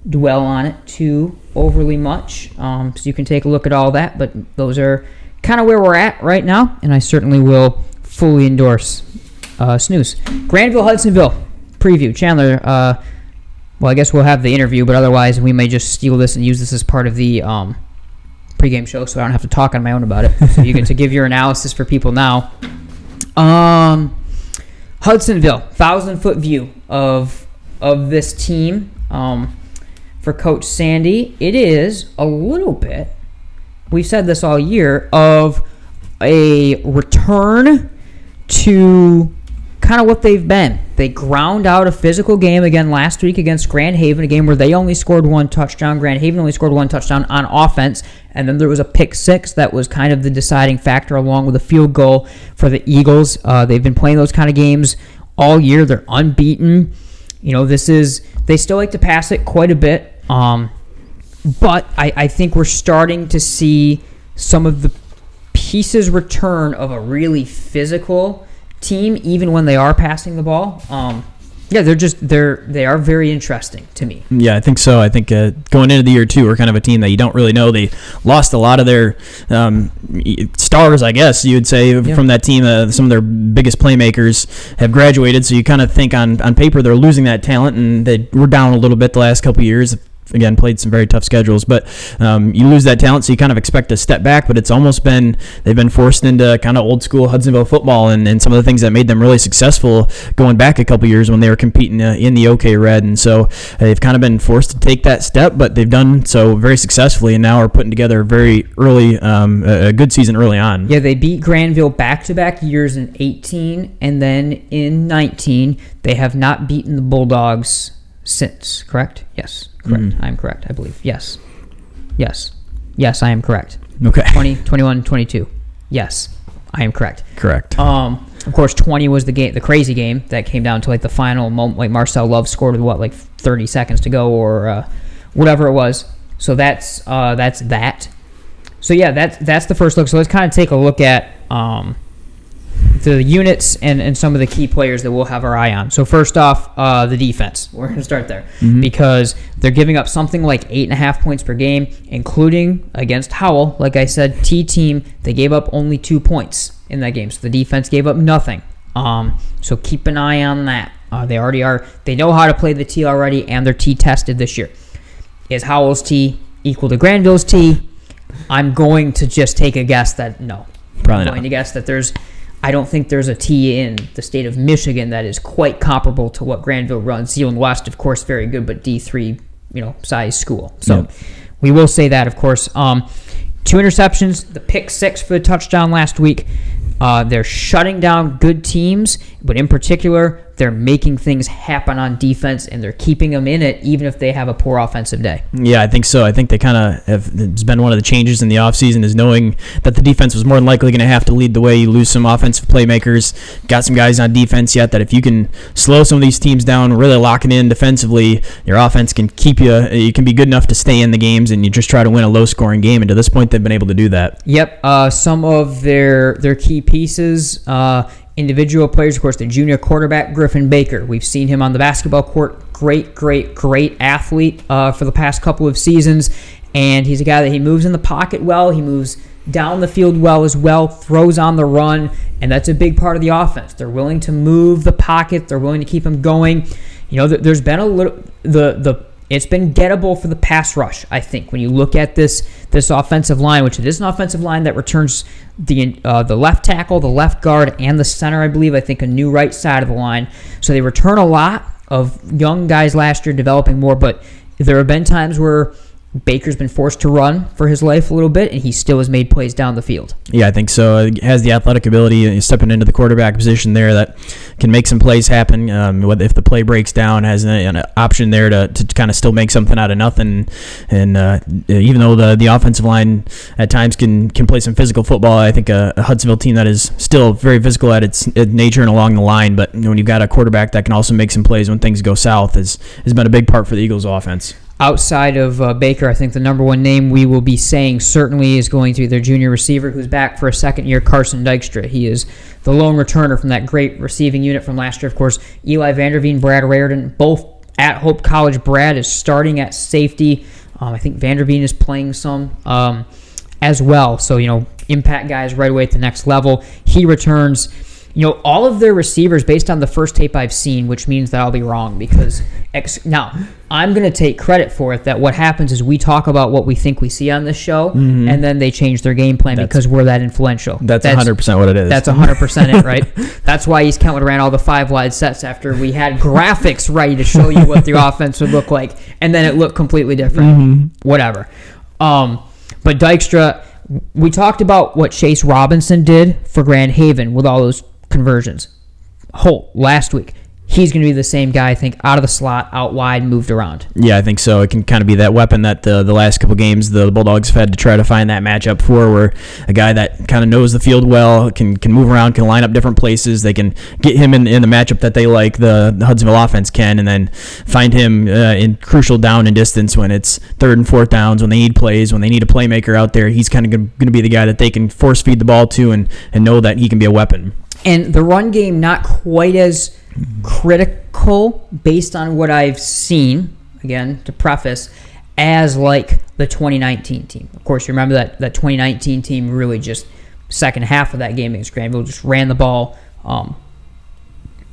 dwell on it too overly much. So you can take a look at all that, but those are kind of where we're at right now, and I certainly will fully endorse Snooze. Grandville, Hudsonville preview. Chandler, well, I guess we'll have the interview, but otherwise we may just steal this and use this as part of the pregame show, so I don't have to talk on my own about it. So you get to give your analysis for people now. Hudsonville, 1,000-foot view of this team for Coach Sandy. It is a little bit, we've said this all year, of a return to kind of what they've been They ground out a physical game again last week against Grand Haven, a game where they only scored 1 touchdown. Grand Haven only scored 1 touchdown on offense, and then there was a pick six that was kind of the deciding factor along with a field goal for the Eagles. They've been playing those kind of games all year. They're unbeaten. They still like to pass it quite a bit, but I think we're starting to see some of the pieces return of a really physical team, even when they are passing the ball. They are very interesting to me. Yeah, I think so. I think going into the year too, we're kind of a team that you don't really know. They lost a lot of their stars, I guess you would say, from that team. Some of their biggest playmakers have graduated, so you kind of think on paper they're losing that talent, and they were down a little bit the last couple of years. Again, played some very tough schedules, but you lose that talent, so you kind of expect to step back, but it's almost been, they've been forced into kind of old school Hudsonville football and some of the things that made them really successful going back a couple years when they were competing in the OK Red, and so they've kind of been forced to take that step, but they've done so very successfully and now are putting together a very early, a good season early on. Yeah, they beat Grandville back-to-back years in 18, and then in 19, they have not beaten the Bulldogs since, correct? Yes. Correct. I'm correct, I believe. Yes, I am correct. Okay. 20, 21, 22. Yes, I am correct. Correct. Of course, 20 was the crazy game that came down to like the final moment. Like Marcel Love scored with 30 seconds to go or whatever it was. So that's that. So yeah, that's the first look. So let's kind of take a look at the units and some of the key players that we'll have our eye on. So first off, the defense. We're going to start there because they're giving up something like 8.5 points per game, including against Howell. Like I said, T-team, they gave up only 2 points in that game. So the defense gave up nothing. So keep an eye on that. They already are. They know how to play the T already, and they're T-tested this year. Is Howell's T equal to Grandville's T? I'm going to just take a guess that no. Probably I'm not. going to guess that I don't think there's a T in the state of Michigan that is quite comparable to what Grandville runs. Zealand West, of course, very good, but D3, size school. So we will say that, of course. 2 interceptions, the pick six for the touchdown last week. They're shutting down good teams, but in particular, they're making things happen on defense, and they're keeping them in it, even if they have a poor offensive day. Yeah, I think so. I think they kind of have. It's been one of the changes in the offseason is knowing that the defense was more than likely going to have to lead the way. You lose some offensive playmakers, got some guys on defense yet that if you can slow some of these teams down, really lock it in defensively, your offense can keep you. You can be good enough to stay in the games, and you just try to win a low-scoring game. And to this point, they've been able to do that. Yep. Some of their key pieces. Individual players, of course, the junior quarterback, Griffin Baker. We've seen him on the basketball court. Great athlete for the past couple of seasons. And he's a guy that he moves in the pocket well. He moves down the field well as well, throws on the run, and that's a big part of the offense. They're willing to move the pocket. They're willing to keep him going. There's been a little... It's been gettable for the pass rush, I think, when you look at this offensive line, which it is an offensive line that returns the left tackle, the left guard, and the center, I believe. I think a new right side of the line. So they return a lot of young guys last year developing more, but there have been times where Baker's been forced to run for his life a little bit, and he still has made plays down the field. Yeah, I think so. He has the athletic ability, stepping into the quarterback position there that can make some plays happen. If the play breaks down, has an option there to kind of still make something out of nothing. And even though the offensive line at times can play some physical football, I think a Hudsonville team that is still very physical at its nature and along the line. But when you've got a quarterback that can also make some plays when things go south, has been a big part for the Eagles' offense. Outside of Baker, I think the number one name we will be saying certainly is going to be their junior receiver who's back for a second year, Carson Dykstra. He is the lone returner from that great receiving unit from last year. Of course, Eli Vanderveen, Brad Raridan, both at Hope College. Brad is starting at safety. I think Vanderveen is playing some as well. So, impact guys right away at the next level. He returns. All of their receivers, based on the first tape I've seen, which means that I'll be wrong because now I'm going to take credit for it that what happens is we talk about what we think we see on this show, and then they change their game plan because we're that influential. That's 100% what it is. That's 100% it, right? That's why East Kentwood ran all the 5 wide sets after we had graphics ready to show you what the offense would look like, and then it looked completely different. Whatever. But Dykstra, we talked about what Chase Robinson did for Grand Haven with all those conversions. Holt last week, he's going to be the same guy, I think, out of the slot, out wide, moved around. Yeah, I think so. It can kind of be that weapon that the last couple games the Bulldogs have had to try to find that matchup for, where a guy that kind of knows the field well, can move around, can line up different places. They can get him in the matchup that they like, the Hudsonville offense can, and then find him in crucial down and distance when it's third and fourth downs, when they need plays, when they need a playmaker out there. He's kind of going to be the guy that they can force feed the ball to and know that he can be a weapon. And the run game, not quite as critical based on what I've seen, again, to preface, as like the 2019 team. Of course, you remember that 2019 team really just, second half of that game against Grandville, just ran the ball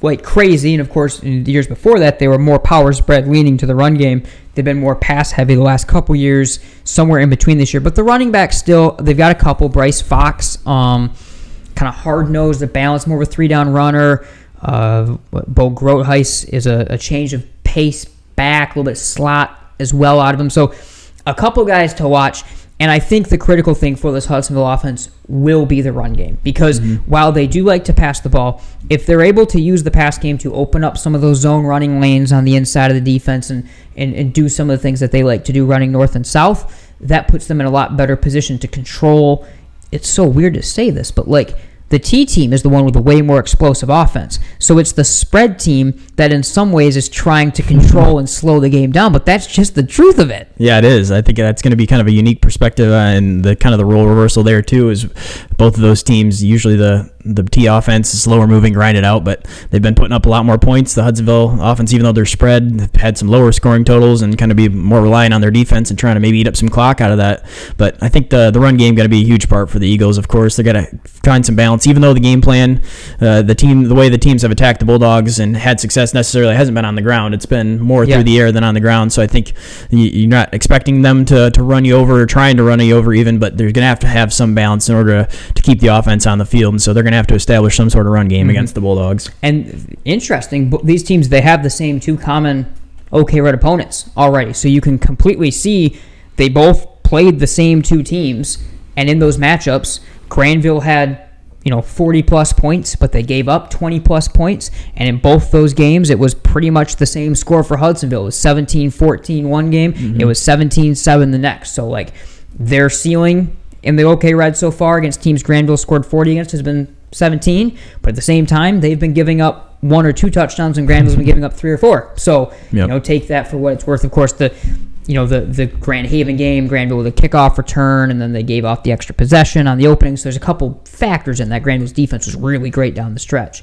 like crazy. And of course, in the years before that, they were more power spread leaning to the run game. They've been more pass heavy the last couple years, somewhere in between this year. But the running back still, they've got a couple. Bryce Fox, kind of hard-nosed, a balance, more of a three-down runner. Bo Grotheis is a change of pace back, a little bit slot as well out of him. So a couple guys to watch. And I think the critical thing for this Hudsonville offense will be the run game. Because while they do like to pass the ball, if they're able to use the pass game to open up some of those zone running lanes on the inside of the defense and do some of the things that they like to do running north and south, that puts them in a lot better position to control. It's so weird to say this, but like the T team is the one with a way more explosive offense. So it's the spread team that in some ways is trying to control and slow the game down, but that's just the truth of it. Yeah, it is. I think that's going to be kind of a unique perspective, and the kind of the role reversal there too is both of those teams, usually the T offense is slower moving, grind it out, but they've been putting up a lot more points. The Hudsonville offense, even though they're spread, have had some lower scoring totals and kind of be more reliant on their defense and trying to maybe eat up some clock out of that. But I think the run game got to be a huge part for the Eagles. Of course, they got to find some balance, even though the game plan, the way the teams have attacked the Bulldogs and had success necessarily hasn't been on the ground. It's been more through the air than on the ground. So I think you're not expecting them to run you over or trying to run you over even, but they're going to have some balance in order to keep the offense on the field. And so they're going to have to establish some sort of run game against the Bulldogs. And interesting, these teams, they have the same two common OK Red opponents already. So you can completely see they both played the same two teams. And in those matchups, Grandville had 40-plus points, but they gave up 20-plus points. And in both those games, it was pretty much the same score for Hudsonville. It was 17-14 one game. It was 17-7 the next. So, like, their ceiling in the OK Red so far against teams Grandville scored 40 against has been 17. But at the same time, they've been giving up 1 or 2 touchdowns, and Grandville's been giving up 3 or 4. So, take that for what it's worth. Of course, the Grand Haven game, Grandville with a kickoff return, and then they gave off the extra possession on the opening. So there's a couple factors in that. Grandville's defense was really great down the stretch.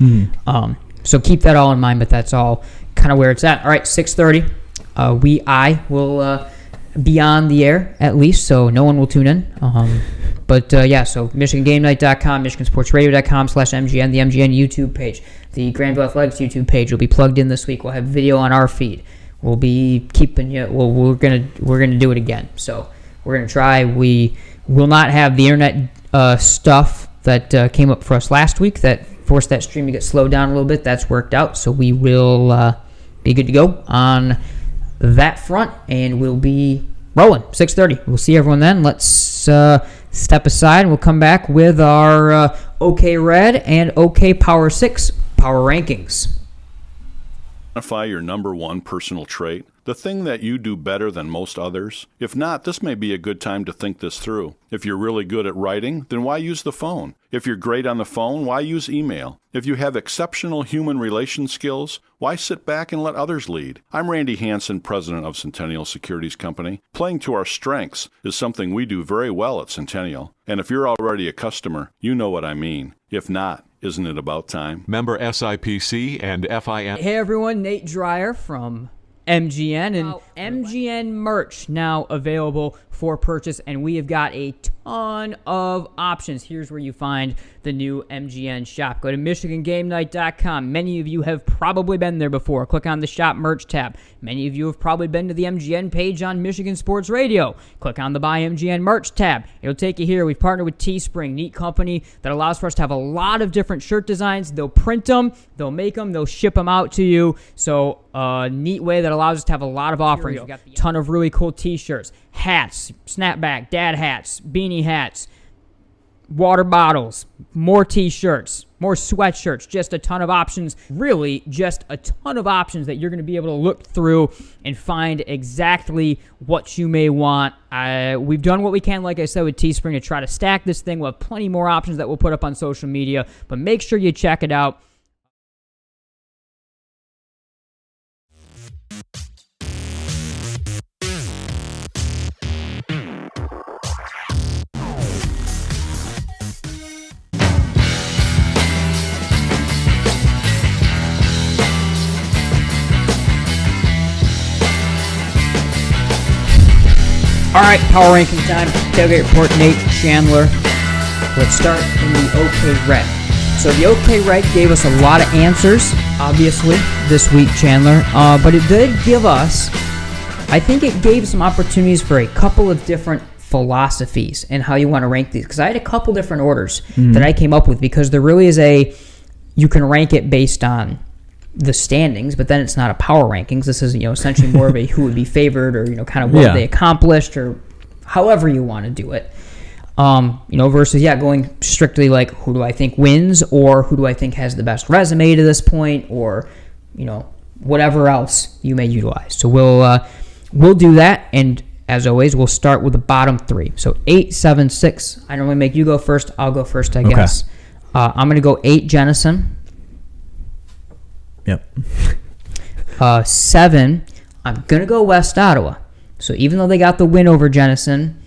So keep that all in mind, but that's all kind of where it's at. All right, 6:30. I will be on the air at least, so no one will tune in. So MichiganGameNight.com, MichiganSportsRadio.com/MGN, the MGN YouTube page, the Grandville Athletics YouTube page will be plugged in this week. We'll have video on our feed. We'll be keeping you. Well, we're gonna do it again. So we're gonna try. We will not have the internet stuff that came up for us last week that forced that stream to get slowed down a little bit. That's worked out. So we will be good to go on that front, and we'll be rolling. 6:30. We'll see everyone then. Let's step aside, and we'll come back with our OK Red and OK Power 6 power rankings. Identify your number one personal trait, the thing that you do better than most others? If not, this may be a good time to think this through. If you're really good at writing, then why use the phone? If you're great on the phone, why use email? If you have exceptional human relation skills, why sit back and let others lead? I'm Randy Hansen, president of Centennial Securities Company. Playing to our strengths is something we do very well at Centennial. And if you're already a customer, you know what I mean. If not, isn't it about time? Member SIPC and FIN. Hey everyone, Nate Dreyer from MGN, and MGN merch now available for purchase, and we have got a ton of options. Here's where you find the new MGN shop. Go to MichiganGameNight.com. Many of you have probably been there before. Click on the shop merch tab. Many of you have probably been to the MGN page on Michigan Sports Radio. Click on the Buy MGN merch tab. It'll take you here. We've partnered with Teespring, neat company that allows for us to have a lot of different shirt designs. They'll print them, they'll make them, they'll ship them out to you. So a neat way that allows us to have a lot of offerings. We've got a ton of really cool t-shirts, hats, snapback, dad hats, beanie hats, water bottles, more t-shirts, more sweatshirts, just a ton of options. Really, just a ton of options that you're going to be able to look through and find exactly what you may want. We've done what we can, like I said, with Teespring to try to stack this thing. We'll have plenty more options that we'll put up on social media, but make sure you check it out. All right, power ranking time. Tailgate Report, Nate Chandler. Let's start in the OK Red. So the OK Red gave us a lot of answers, obviously, this week, Chandler. But it did give us, I think it gave some opportunities for a couple of different philosophies and how you want to rank these. Because I had a couple different orders that I came up with, because there really is you can rank it based on the standings, but then it's not a power rankings. This is, essentially more of a who would be favored, or, kind of what they accomplished, or however you want to do it. Versus, going strictly like, who do I think wins, or who do I think has the best resume to this point, or, whatever else you may utilize. So we'll do that, and as always, we'll start with the bottom three. So 8, 7, 6. I normally make you go first. I'll go first, I guess. I'm going to go 8, Jenison. Yep. 7, I'm going to go West Ottawa. So even though they got the win over Jenison,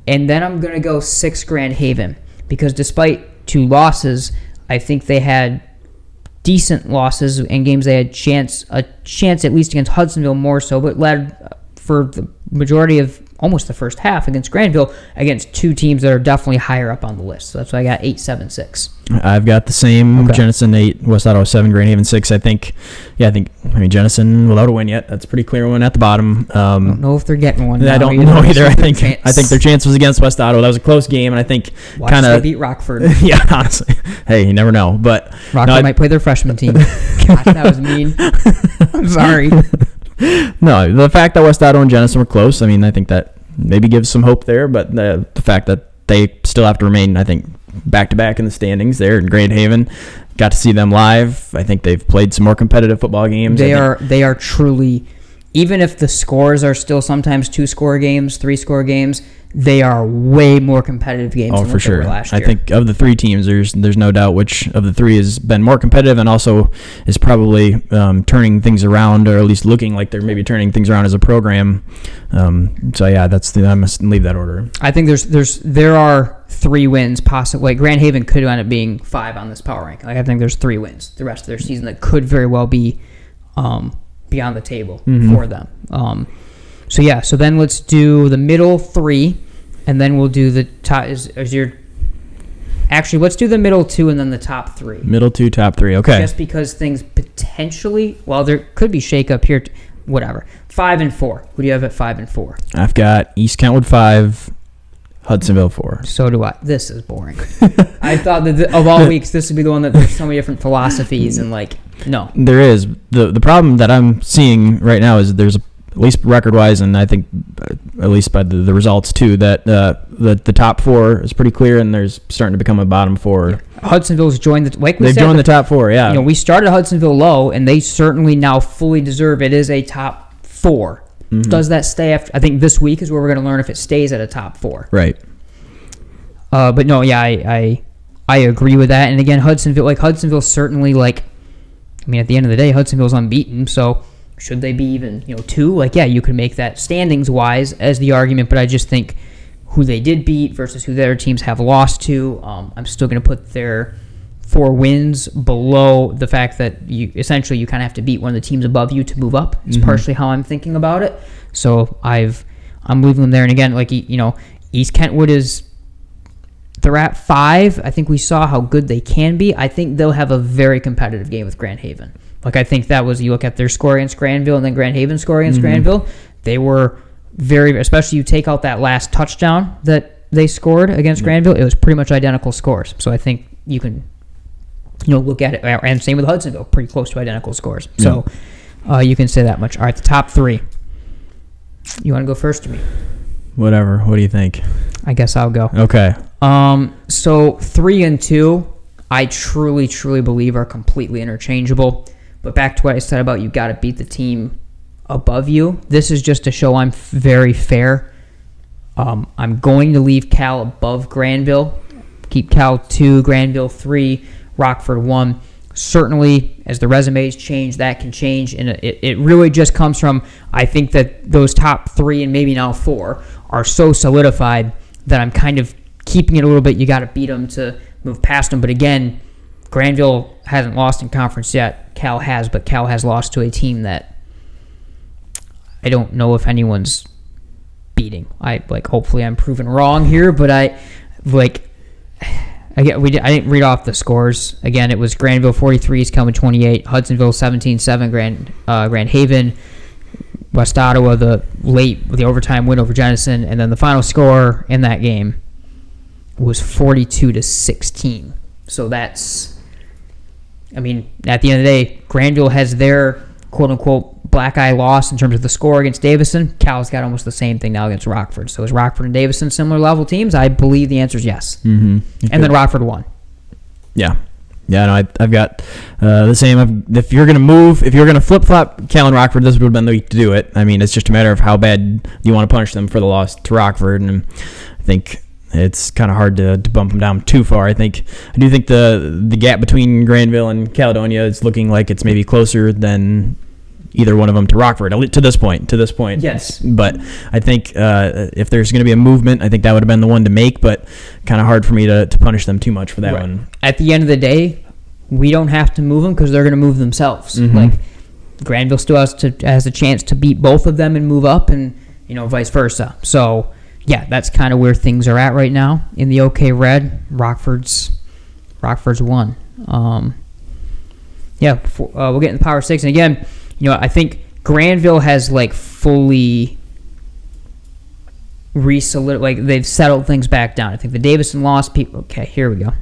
and then I'm going to go 6, Grand Haven, because despite 2 losses, I think they had decent losses and games they had a chance at least against Hudsonville more so, but led for the majority of almost the first half against Grandville, against 2 teams that are definitely higher up on the list. So that's why I got 8, 7, 6. I've got the same. Okay. Jenison 8, West Ottawa 7, Grand Haven 6. I think Jenison without a win yet. That's a pretty clear one at the bottom. I don't know if they're getting one. I don't know either. I think their chance was against West Ottawa. That was a close game, and I think kind of beat Rockford. Yeah, honestly, hey, you never know. But Rockford might play their freshman team. Gosh, that was mean. I'm sorry. No, the fact that West Ottawa and Jenison were close, I think that maybe gives some hope there. But the fact that they still have to remain, I think, back-to-back in the standings there in Grand Haven. Got to see them live. I think they've played some more competitive football games. They are truly, even if the scores are still sometimes 2-score games, 3-score games, they are way more competitive games than what they were last year. I think of the 3 teams, there's no doubt which of the 3 has been more competitive and also is probably turning things around, or at least looking like they're maybe turning things around as a program. I must leave that order. I think there are 3 wins possibly. Like Grand Haven could end up being 5 on this power rank. Like I think there's 3 wins the rest of their season that could very well be on the table for them. So then let's do the middle 3, and then we'll do the top. Actually, let's do the middle 2 and then the top 3. Middle 2, top 3, okay. Just because things potentially, there could be shake-up here. Whatever. 5 and 4. Who do you have at 5 and 4? I've got East Kentwood 5, Hudsonville 4. So do I. This is boring. I thought that of all weeks, this would be the one that there's so many different philosophies and no. There is. The problem that I'm seeing right now is there's at least record-wise, and I think at least by the results too, that the top 4 is pretty clear, and there's starting to become a bottom 4. Hudsonville's joined they've joined the top 4, yeah. We started Hudsonville low, and they certainly now fully deserve it. Is a top 4. Mm-hmm. Does that stay after? I think this week is where we're going to learn if it stays at a top 4. Right. But no, yeah, I agree with that. And again, Hudsonville certainly at the end of the day, Hudsonville's unbeaten, so should they be even 2? You could make that standings wise as the argument, but I just think who they did beat versus who their teams have lost to, I'm still going to put their 4 wins below the fact that you kind of have to beat one of the teams above you to move up. It's partially how I'm thinking about it. So I'm leaving them there. And again, East Kentwood they're at 5. I think we saw how good they can be. I think they'll have a very competitive game with Grand Haven. I think that was, you look at their score against Grandville and then Grand Haven score against Grandville, they were very, especially you take out that last touchdown that they scored against Grandville, it was pretty much identical scores. So I think you can, look at it, and same with Hudsonville, pretty close to identical scores. So you can say that much. All right, the top 3. You want to go first or me? whatever. What do you think? I guess I'll go. Okay. So 3 and 2, I truly, truly believe are completely interchangeable. But back to what I said about you got to beat the team above you. This is just to show I'm very fair. I'm going to leave Cal above Grandville. Keep Cal 2, Grandville 3, Rockford 1. Certainly, as the resumes change, that can change. And it really just comes from, I think that those top 3 and maybe now 4 are so solidified that I'm kind of keeping it a little bit. You got to beat them to move past them. But again, Grandville hasn't lost in conference yet. Cal has, but Cal has lost to a team that I don't know if anyone's beating. Hopefully I'm proven wrong here, but I didn't read off the scores. Again, it was Grandville 43, East Kelman 28, Hudsonville 17-7, Grand Haven, West Ottawa, the overtime win over Jenison, and then the final score in that game was 42-16. So that's, at the end of the day, Grandville has their quote-unquote black eye loss in terms of the score against Davison. Cal's got almost the same thing now against Rockford. So is Rockford and Davison similar level teams? I believe the answer is yes. Mm-hmm. And then Rockford won. Yeah. Yeah, no, I've got the same. If you're going to flip-flop Cal and Rockford, this would have been the week to do it. It's just a matter of how bad you want to punish them for the loss to Rockford. And I think it's kind of hard to bump them down too far. I do think the gap between Grandville and Caledonia is looking like it's maybe closer than either one of them to Rockford, to this point. Yes. But I think if there's going to be a movement, I think that would have been the one to make, but kind of hard for me to punish them too much for that one. At the end of the day, we don't have to move them because they're going to move themselves. Mm-hmm. Grandville still has a chance to beat both of them and move up, and vice versa. So yeah, that's kind of where things are at right now in the OK Red. Rockford's won. We'll get in the Power 6, and again, I think Grandville has fully they've settled things back down. I think the Davison loss people. Okay, here we go.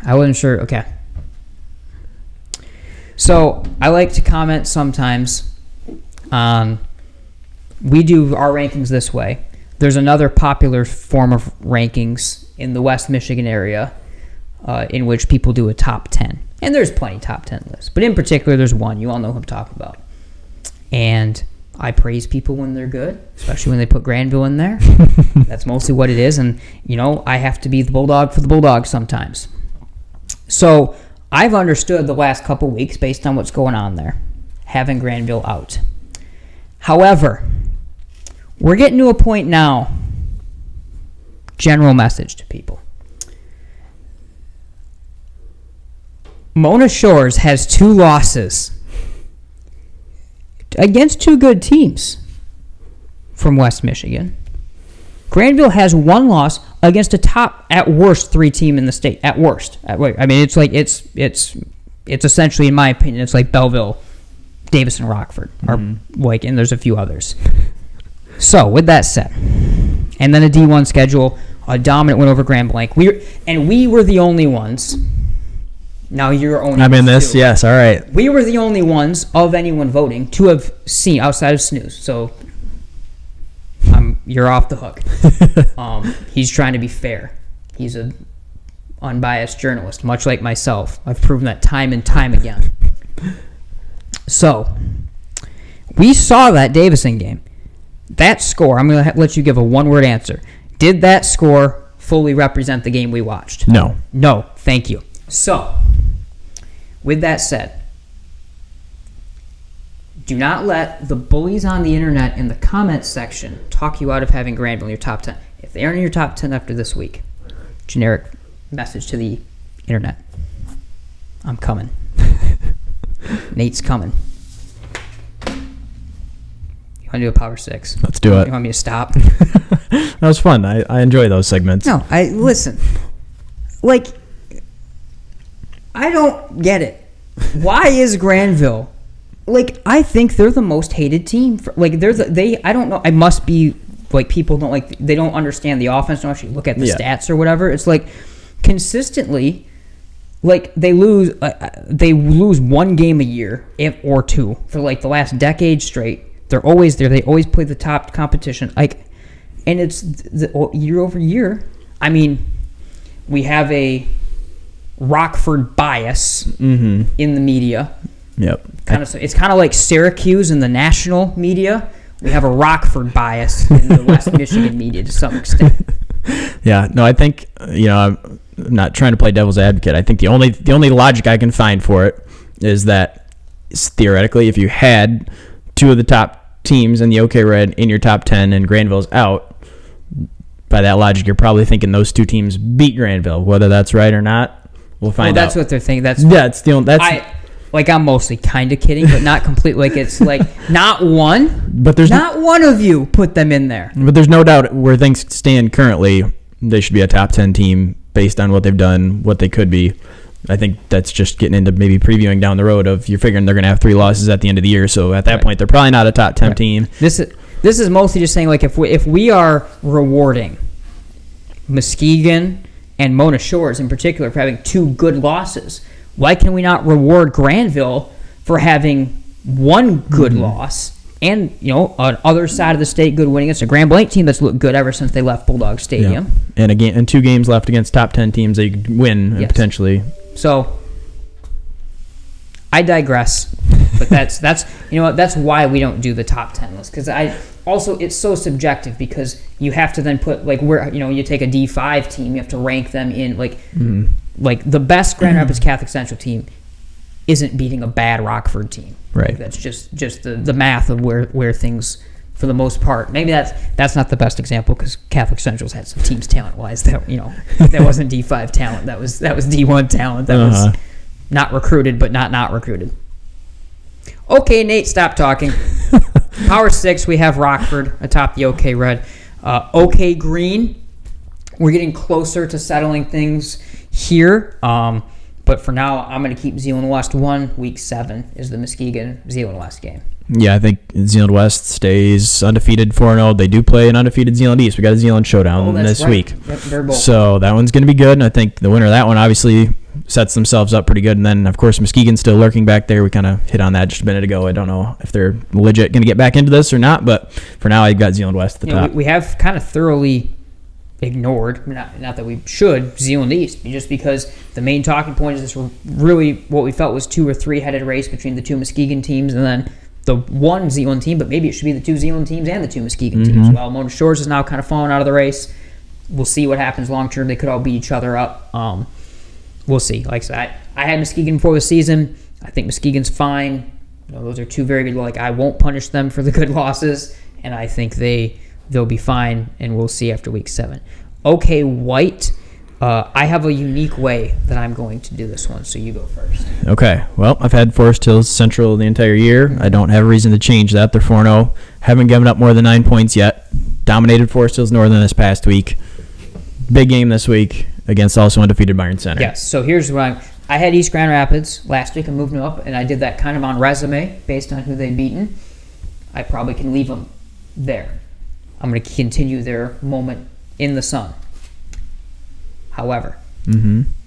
I wasn't sure. Okay. So I like to comment sometimes on. We do our rankings this way. There's another popular form of rankings in the West Michigan area in which people do a top 10. And there's plenty top 10 lists. But in particular, there's one. You all know who I'm talking about. And I praise people when they're good, especially when they put Grandville in there. That's mostly what it is. And, I have to be the bulldog for the Bulldogs sometimes. So I've understood the last couple weeks based on what's going on there, having Grandville out. However, we're getting to a point now, general message to people. Mona Shores has 2 losses against 2 good teams from West Michigan. Grandville has 1 loss against a top, at worst, 3 team in the state. At worst. It's essentially, in my opinion, it's like Belleville, Davison, Rockford, and there's a few others. So, with that said, and then a D1 schedule, a dominant win over Grand Blanc. We were the only ones. Now you're owning. I'm in this, too. Yes, all right. We were the only ones of anyone voting to have seen outside of Snooze. So you're off the hook. He's trying to be fair. He's an unbiased journalist, much like myself. I've proven that time and time again. So we saw that Davison game. That score, I'm going to let you give a one-word answer. Did that score fully represent the game we watched? No. No, thank you. So, with that said, do not let the bullies on the internet in the comments section talk you out of having Grandville in your top 10. If they aren't in your top 10 after this week, generic message to the internet. I'm coming. Nate's coming. You want to do a Power 6? Let's do it. You want me to stop? That was fun. I enjoy those segments. No, listen. I don't get it. Why is Grandville? I think they're the most hated team. I don't know. I must be people don't they don't understand the offense. Don't actually look at the stats or whatever. It's consistently, they lose one game a year or 2 for the last decade straight. They're always there. They always play the top competition. Like, and it's year over year. I mean, we have a Rockford bias in the media. Yep. It's kind of like Syracuse in the national media. We have a Rockford bias in the West Michigan media to some extent. Yeah. No, I think I'm not trying to play devil's advocate. I think the only logic I can find for it is that theoretically, if you had two of the top teams in the OK Red in your top 10 and Grandville's out, by that logic, you're probably thinking those two teams beat Grandville. Whether that's right or not, we'll find out. That's what they're thinking. I'm mostly kind of kidding, but not completely. Like, it's like not one, but not one of you put them in there. But there's no doubt where things stand currently, they should be a top 10 team based on what they've done, what they could be. I think that's just getting into maybe previewing down the road of you're figuring they're going to have 3 losses at the end of the year. So at that point, they're probably not a top 10 team. This is mostly just saying, like, if we are rewarding Muskegon and Mona Shores in particular for having 2 good losses, why can we not reward Grandville for having 1 good loss and, on other side of the state, good winning against a Grand Blanc team that's looked good ever since they left Bulldog Stadium? Yeah. And 2 games left against top 10 teams they could win potentially. So I digress, but that's why we don't do the top 10 list, because it's so subjective, because you have to then put, like, where you take a D5 team, you have to rank them in like the best Grand Rapids Catholic Central team isn't beating a bad Rockford team. Right. Like, that's just the math of where things, for the most part. Maybe that's not the best example, because Catholic Central's had some teams talent-wise that that wasn't D5 talent. That was D1 talent. That was not recruited, but not recruited. Okay, Nate, stop talking. Power 6, we have Rockford atop the OK Red. OK Green, we're getting closer to settling things here. But for now, I'm going to keep Zeeland West 1. Week 7 is the Muskegon-Zeeland West game. Yeah, I think Zeeland West stays undefeated 4-0. They do play an undefeated Zeeland East. We got a Zeeland showdown this week. Yep, so that one's going to be good, and I think the winner of that one obviously sets themselves up pretty good. And then, of course, Muskegon's still lurking back there. We kind of hit on that just a minute ago. I don't know if they're legit going to get back into this or not, but for now, I've got Zeeland West at the top. We have kind of thoroughly ignored, not that we should, Zeeland East, just because the main talking point is this really what we felt was 2 or 3 headed race between the 2 Muskegon teams and then the 1 Zeeland team, but maybe it should be the 2 Zeeland teams and the 2 Muskegon teams. Well, Mona Shores is now kind of falling out of the race. We'll see what happens long term. They could all beat each other up. We'll see. Like I said, I had Muskegon before the season. I think Muskegon's fine. Those are 2 very good. Like, I won't punish them for the good losses, and I think they'll be fine, and we'll see after week 7. Okay, White. I have a unique way that I'm going to do this one, so you go first. Okay. Well, I've had Forest Hills Central the entire year. I don't have a reason to change that. They're 4-0. Haven't given up more than 9 points yet. Dominated Forest Hills Northern this past week. Big game this week against also undefeated Byron Center. Yes, so here's what I had East Grand Rapids last week. I moved them up, and I did that kind of on resume based on who they'd beaten. I probably can leave them there. I'm going to continue their moment in the sun. However,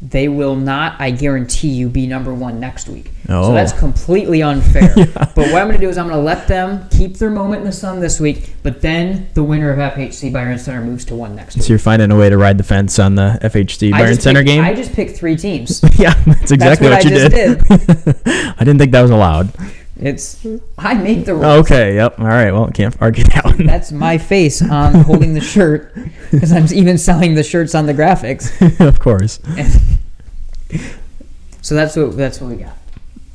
they will not, I guarantee you, be number 1 next week. So that's completely unfair. But what I'm going to do is I'm going to let them keep their moment in the sun this week, but then the winner of FHC Byron Center moves to 1 next week. So you're finding a way to ride the fence on the FHC Byron Center game? I just picked 3 teams. Yeah, that's exactly what you did. I didn't think that was allowed. I make the rules. Okay, yep. All right, well, can't argue that one. That's my face on holding the shirt, because I'm even selling the shirts on the graphics. Of course. So that's what we got.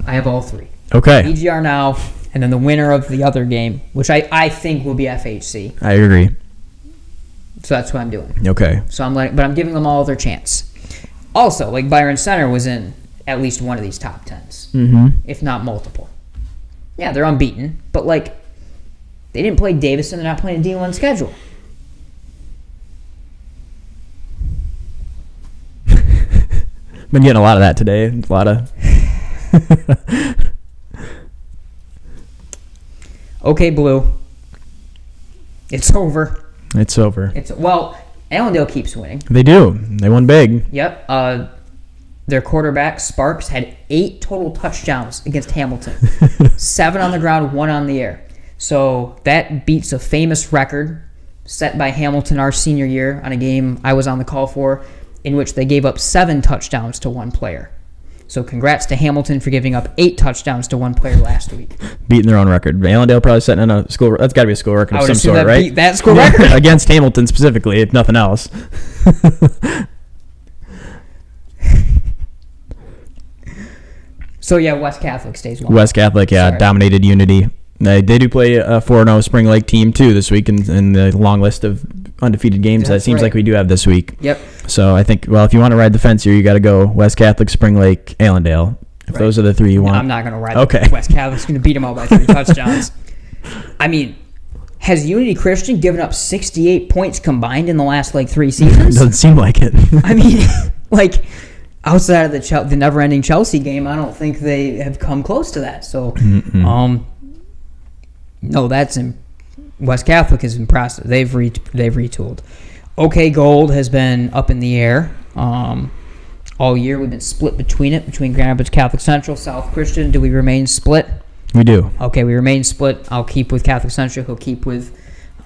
I have all 3. Okay. EGR now, and then the winner of the other game, which I think will be FHC. I agree. So that's what I'm doing. Okay. So but I'm giving them all their chance. Also, like, Byron Center was in at least one of these top 10s, if not multiple. Yeah, they're unbeaten, but, like, they didn't play Davison. They're not playing a D1 schedule. Been getting a lot of that today. A lot of... Okay, Blue. It's over. It's over. Well, Allendale keeps winning. They do. They won big. Yep. Their quarterback, Sparks, had 8 total touchdowns against Hamilton. 7 on the ground, 1 on the air. So that beats a famous record set by Hamilton our senior year on a game I was on the call for, in which they gave up 7 touchdowns to one player. So congrats to Hamilton for giving up 8 touchdowns to one player last week. Beating their own record. Allendale probably setting in a school. That's got to be a school record of some sort, right? Beat that school record against Hamilton specifically, if nothing else. So yeah, West Catholic stays 1. West Catholic, yeah, dominated Unity. They do play a 4-0 Spring Lake team too this week in the long list of undefeated games that seems like we do have this week. Yep. So I think, well, if you want to ride the fence here, you got to go West Catholic, Spring Lake, Allendale. If those are the 3 you want. I'm not going to ride the West Catholic's going to beat them all by 3 touchdowns. I mean, has Unity Christian given up 68 points combined in the last 3 seasons? Doesn't seem like it. I mean, outside of the never-ending Chelsea game, I don't think they have come close to that. So, no, West Catholic is impressive. They've retooled. OK Gold has been up in the air all year. We've been split between Grandville Catholic Central, South Christian. Do we remain split? We do. Okay, we remain split. I'll keep with Catholic Central. He'll keep with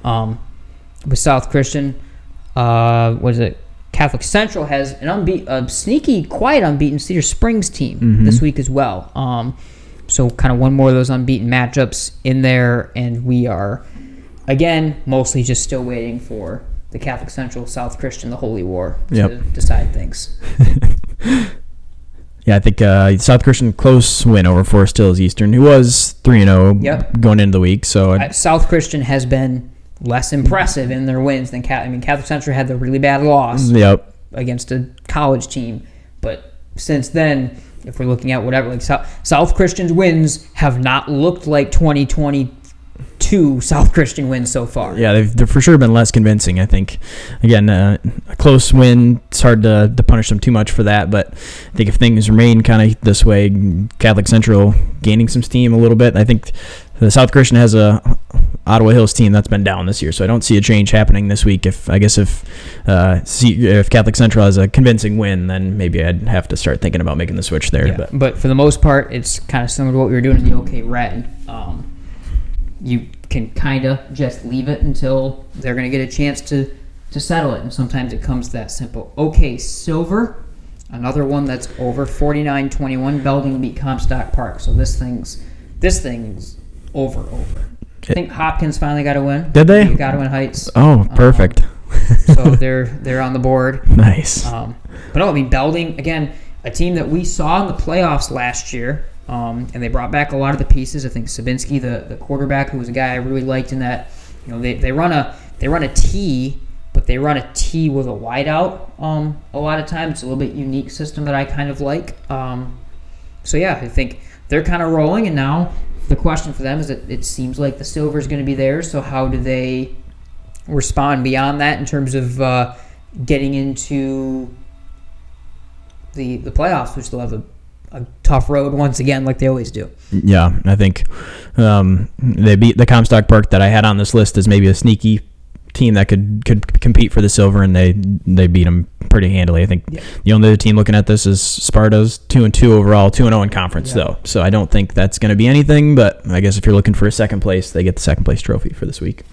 South Christian. Catholic Central has a sneaky, quiet unbeaten Cedar Springs team this week as well. So kind of one more of those unbeaten matchups in there, and we are, again, mostly just still waiting for the Catholic Central, South Christian, the Holy War to decide things. Yeah, I think South Christian close win over Forest Hills Eastern, who was 3-0 going into the week. So South Christian has been less impressive in their wins than Catholic Central had the really bad loss against a college team, but since then, if we're looking at whatever, South Christian's wins have not looked like 2022 South Christian wins so far. Yeah, they've for sure been less convincing, I think. Again, a close win, it's hard to punish them too much for that, but I think if things remain kind of this way, Catholic Central gaining some steam a little bit. I think the South Christian has a Ottawa Hills team that's been down this year, so I don't see a change happening this week. If Catholic Central has a convincing win, then maybe I'd have to start thinking about making the switch there. Yeah, but for the most part, it's kind of similar to what we were doing in the OK Red. You can kind of just leave it until they're going to get a chance to settle it, and sometimes it comes that simple. OK Silver, another one that's over 49-21. Belding beat Comstock Park, so this thing's over. I think Hopkins finally got a win. Did they? Godwin Heights. Oh, perfect. So they're on the board. Nice. But no, I mean, Belding, again, a team that we saw in the playoffs last year, and they brought back a lot of the pieces. I think Sabinski, the quarterback, who was a guy I really liked in that, they run a T, but they run a T with a wideout a lot of times. It's a little bit unique system that I kind of like. So yeah, I think they're kind of rolling, and now the question for them is that it seems like the silver is going to be theirs. So how do they respond beyond that in terms of getting into the playoffs, which they'll have a tough road once again, like they always do. Yeah, I think they beat the Comstock Park that I had on this list as maybe a sneaky team that could compete for the silver, and they beat them pretty handily. I think the only other team looking at this is Sparta's 2-2 overall, 2-0 in conference though. So I don't think that's going to be anything. But I guess if you're looking for a second place, they get the second place trophy for this week.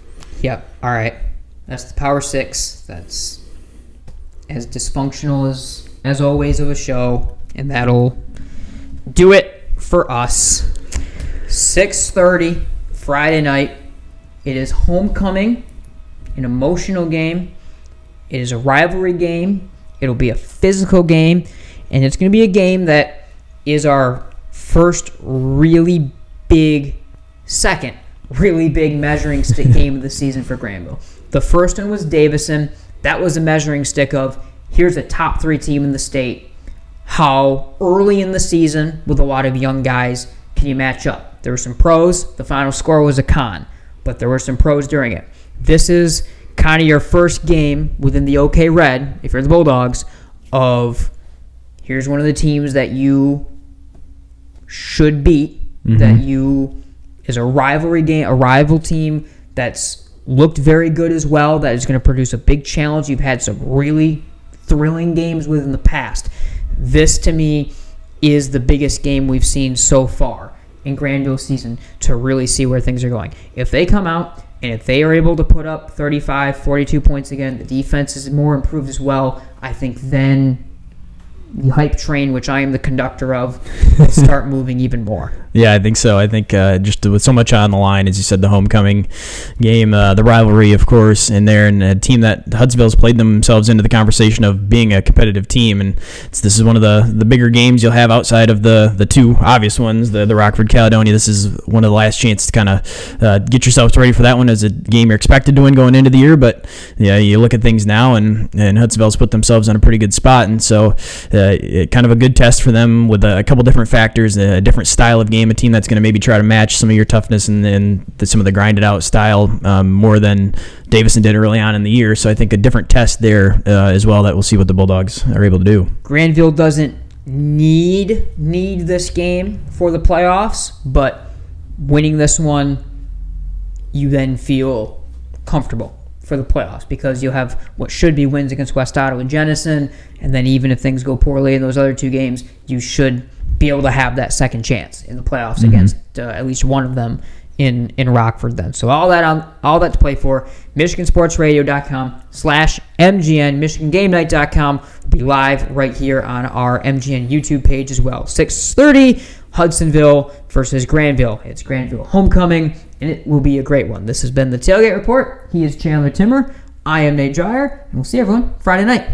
Yep. All right. That's the Power Six. That's as dysfunctional as always of a show, and that'll do it for us. 6:30 Friday night. It is homecoming, an emotional game. It is a rivalry game. It'll be a physical game, and it's going to be a game that is our second really big measuring stick game of the season for Grandville. The first one was Davison. That was a measuring stick of, here's a top 3 team in the state. How early in the season, with a lot of young guys, can you match up? There were some pros. The final score was a con, but there were some pros during it. This is kind of your first game within the OK Red, if you're the Bulldogs, of here's one of the teams that you should beat, that you is a rivalry game, a rival team that's looked very good as well, that is going to produce a big challenge. You've had some really thrilling games within the past. This, to me, is the biggest game we've seen so far. in Grandville's season to really see where things are going. If they come out and if they are able to put up 35, 42 points again, the defense is more improved as well, I think then the hype train, which I am the conductor of, will start moving even more. Yeah, I think so. I think just with so much on the line, as you said, the homecoming game, the rivalry, of course, in there, and a team that Hudsonville's played themselves into the conversation of being a competitive team. And this is one of the bigger games you'll have outside of the two obvious ones, the Rockford-Caledonia. This is one of the last chances to kind of get yourselves ready for that one as a game you're expected to win going into the year. But yeah, you look at things now, and Hudsonville's put themselves in a pretty good spot. And so kind of a good test for them with a couple different factors, a different style of game, a team that's going to maybe try to match some of your toughness and some of the grinded out style more than Davison did early on in the year. So I think a different test there as well that we'll see what the Bulldogs are able to do. Grandville doesn't need this game for the playoffs, but winning this one, you then feel comfortable for the playoffs because you'll have what should be wins against West Otto and Jenison, and then even if things go poorly in those other two games, you should be able to have that second chance in the playoffs against at least one of them in Rockford then. So all that to play for. MichiganSportsRadio.com/MGN, MichiganGameNight.com will be live right here on our MGN YouTube page as well. 6:30, Hudsonville versus Grandville. It's Grandville homecoming, and it will be a great one. This has been the Tailgate Report. He is Chandler Timmer. I am Nate Dreyer, and we'll see everyone Friday night.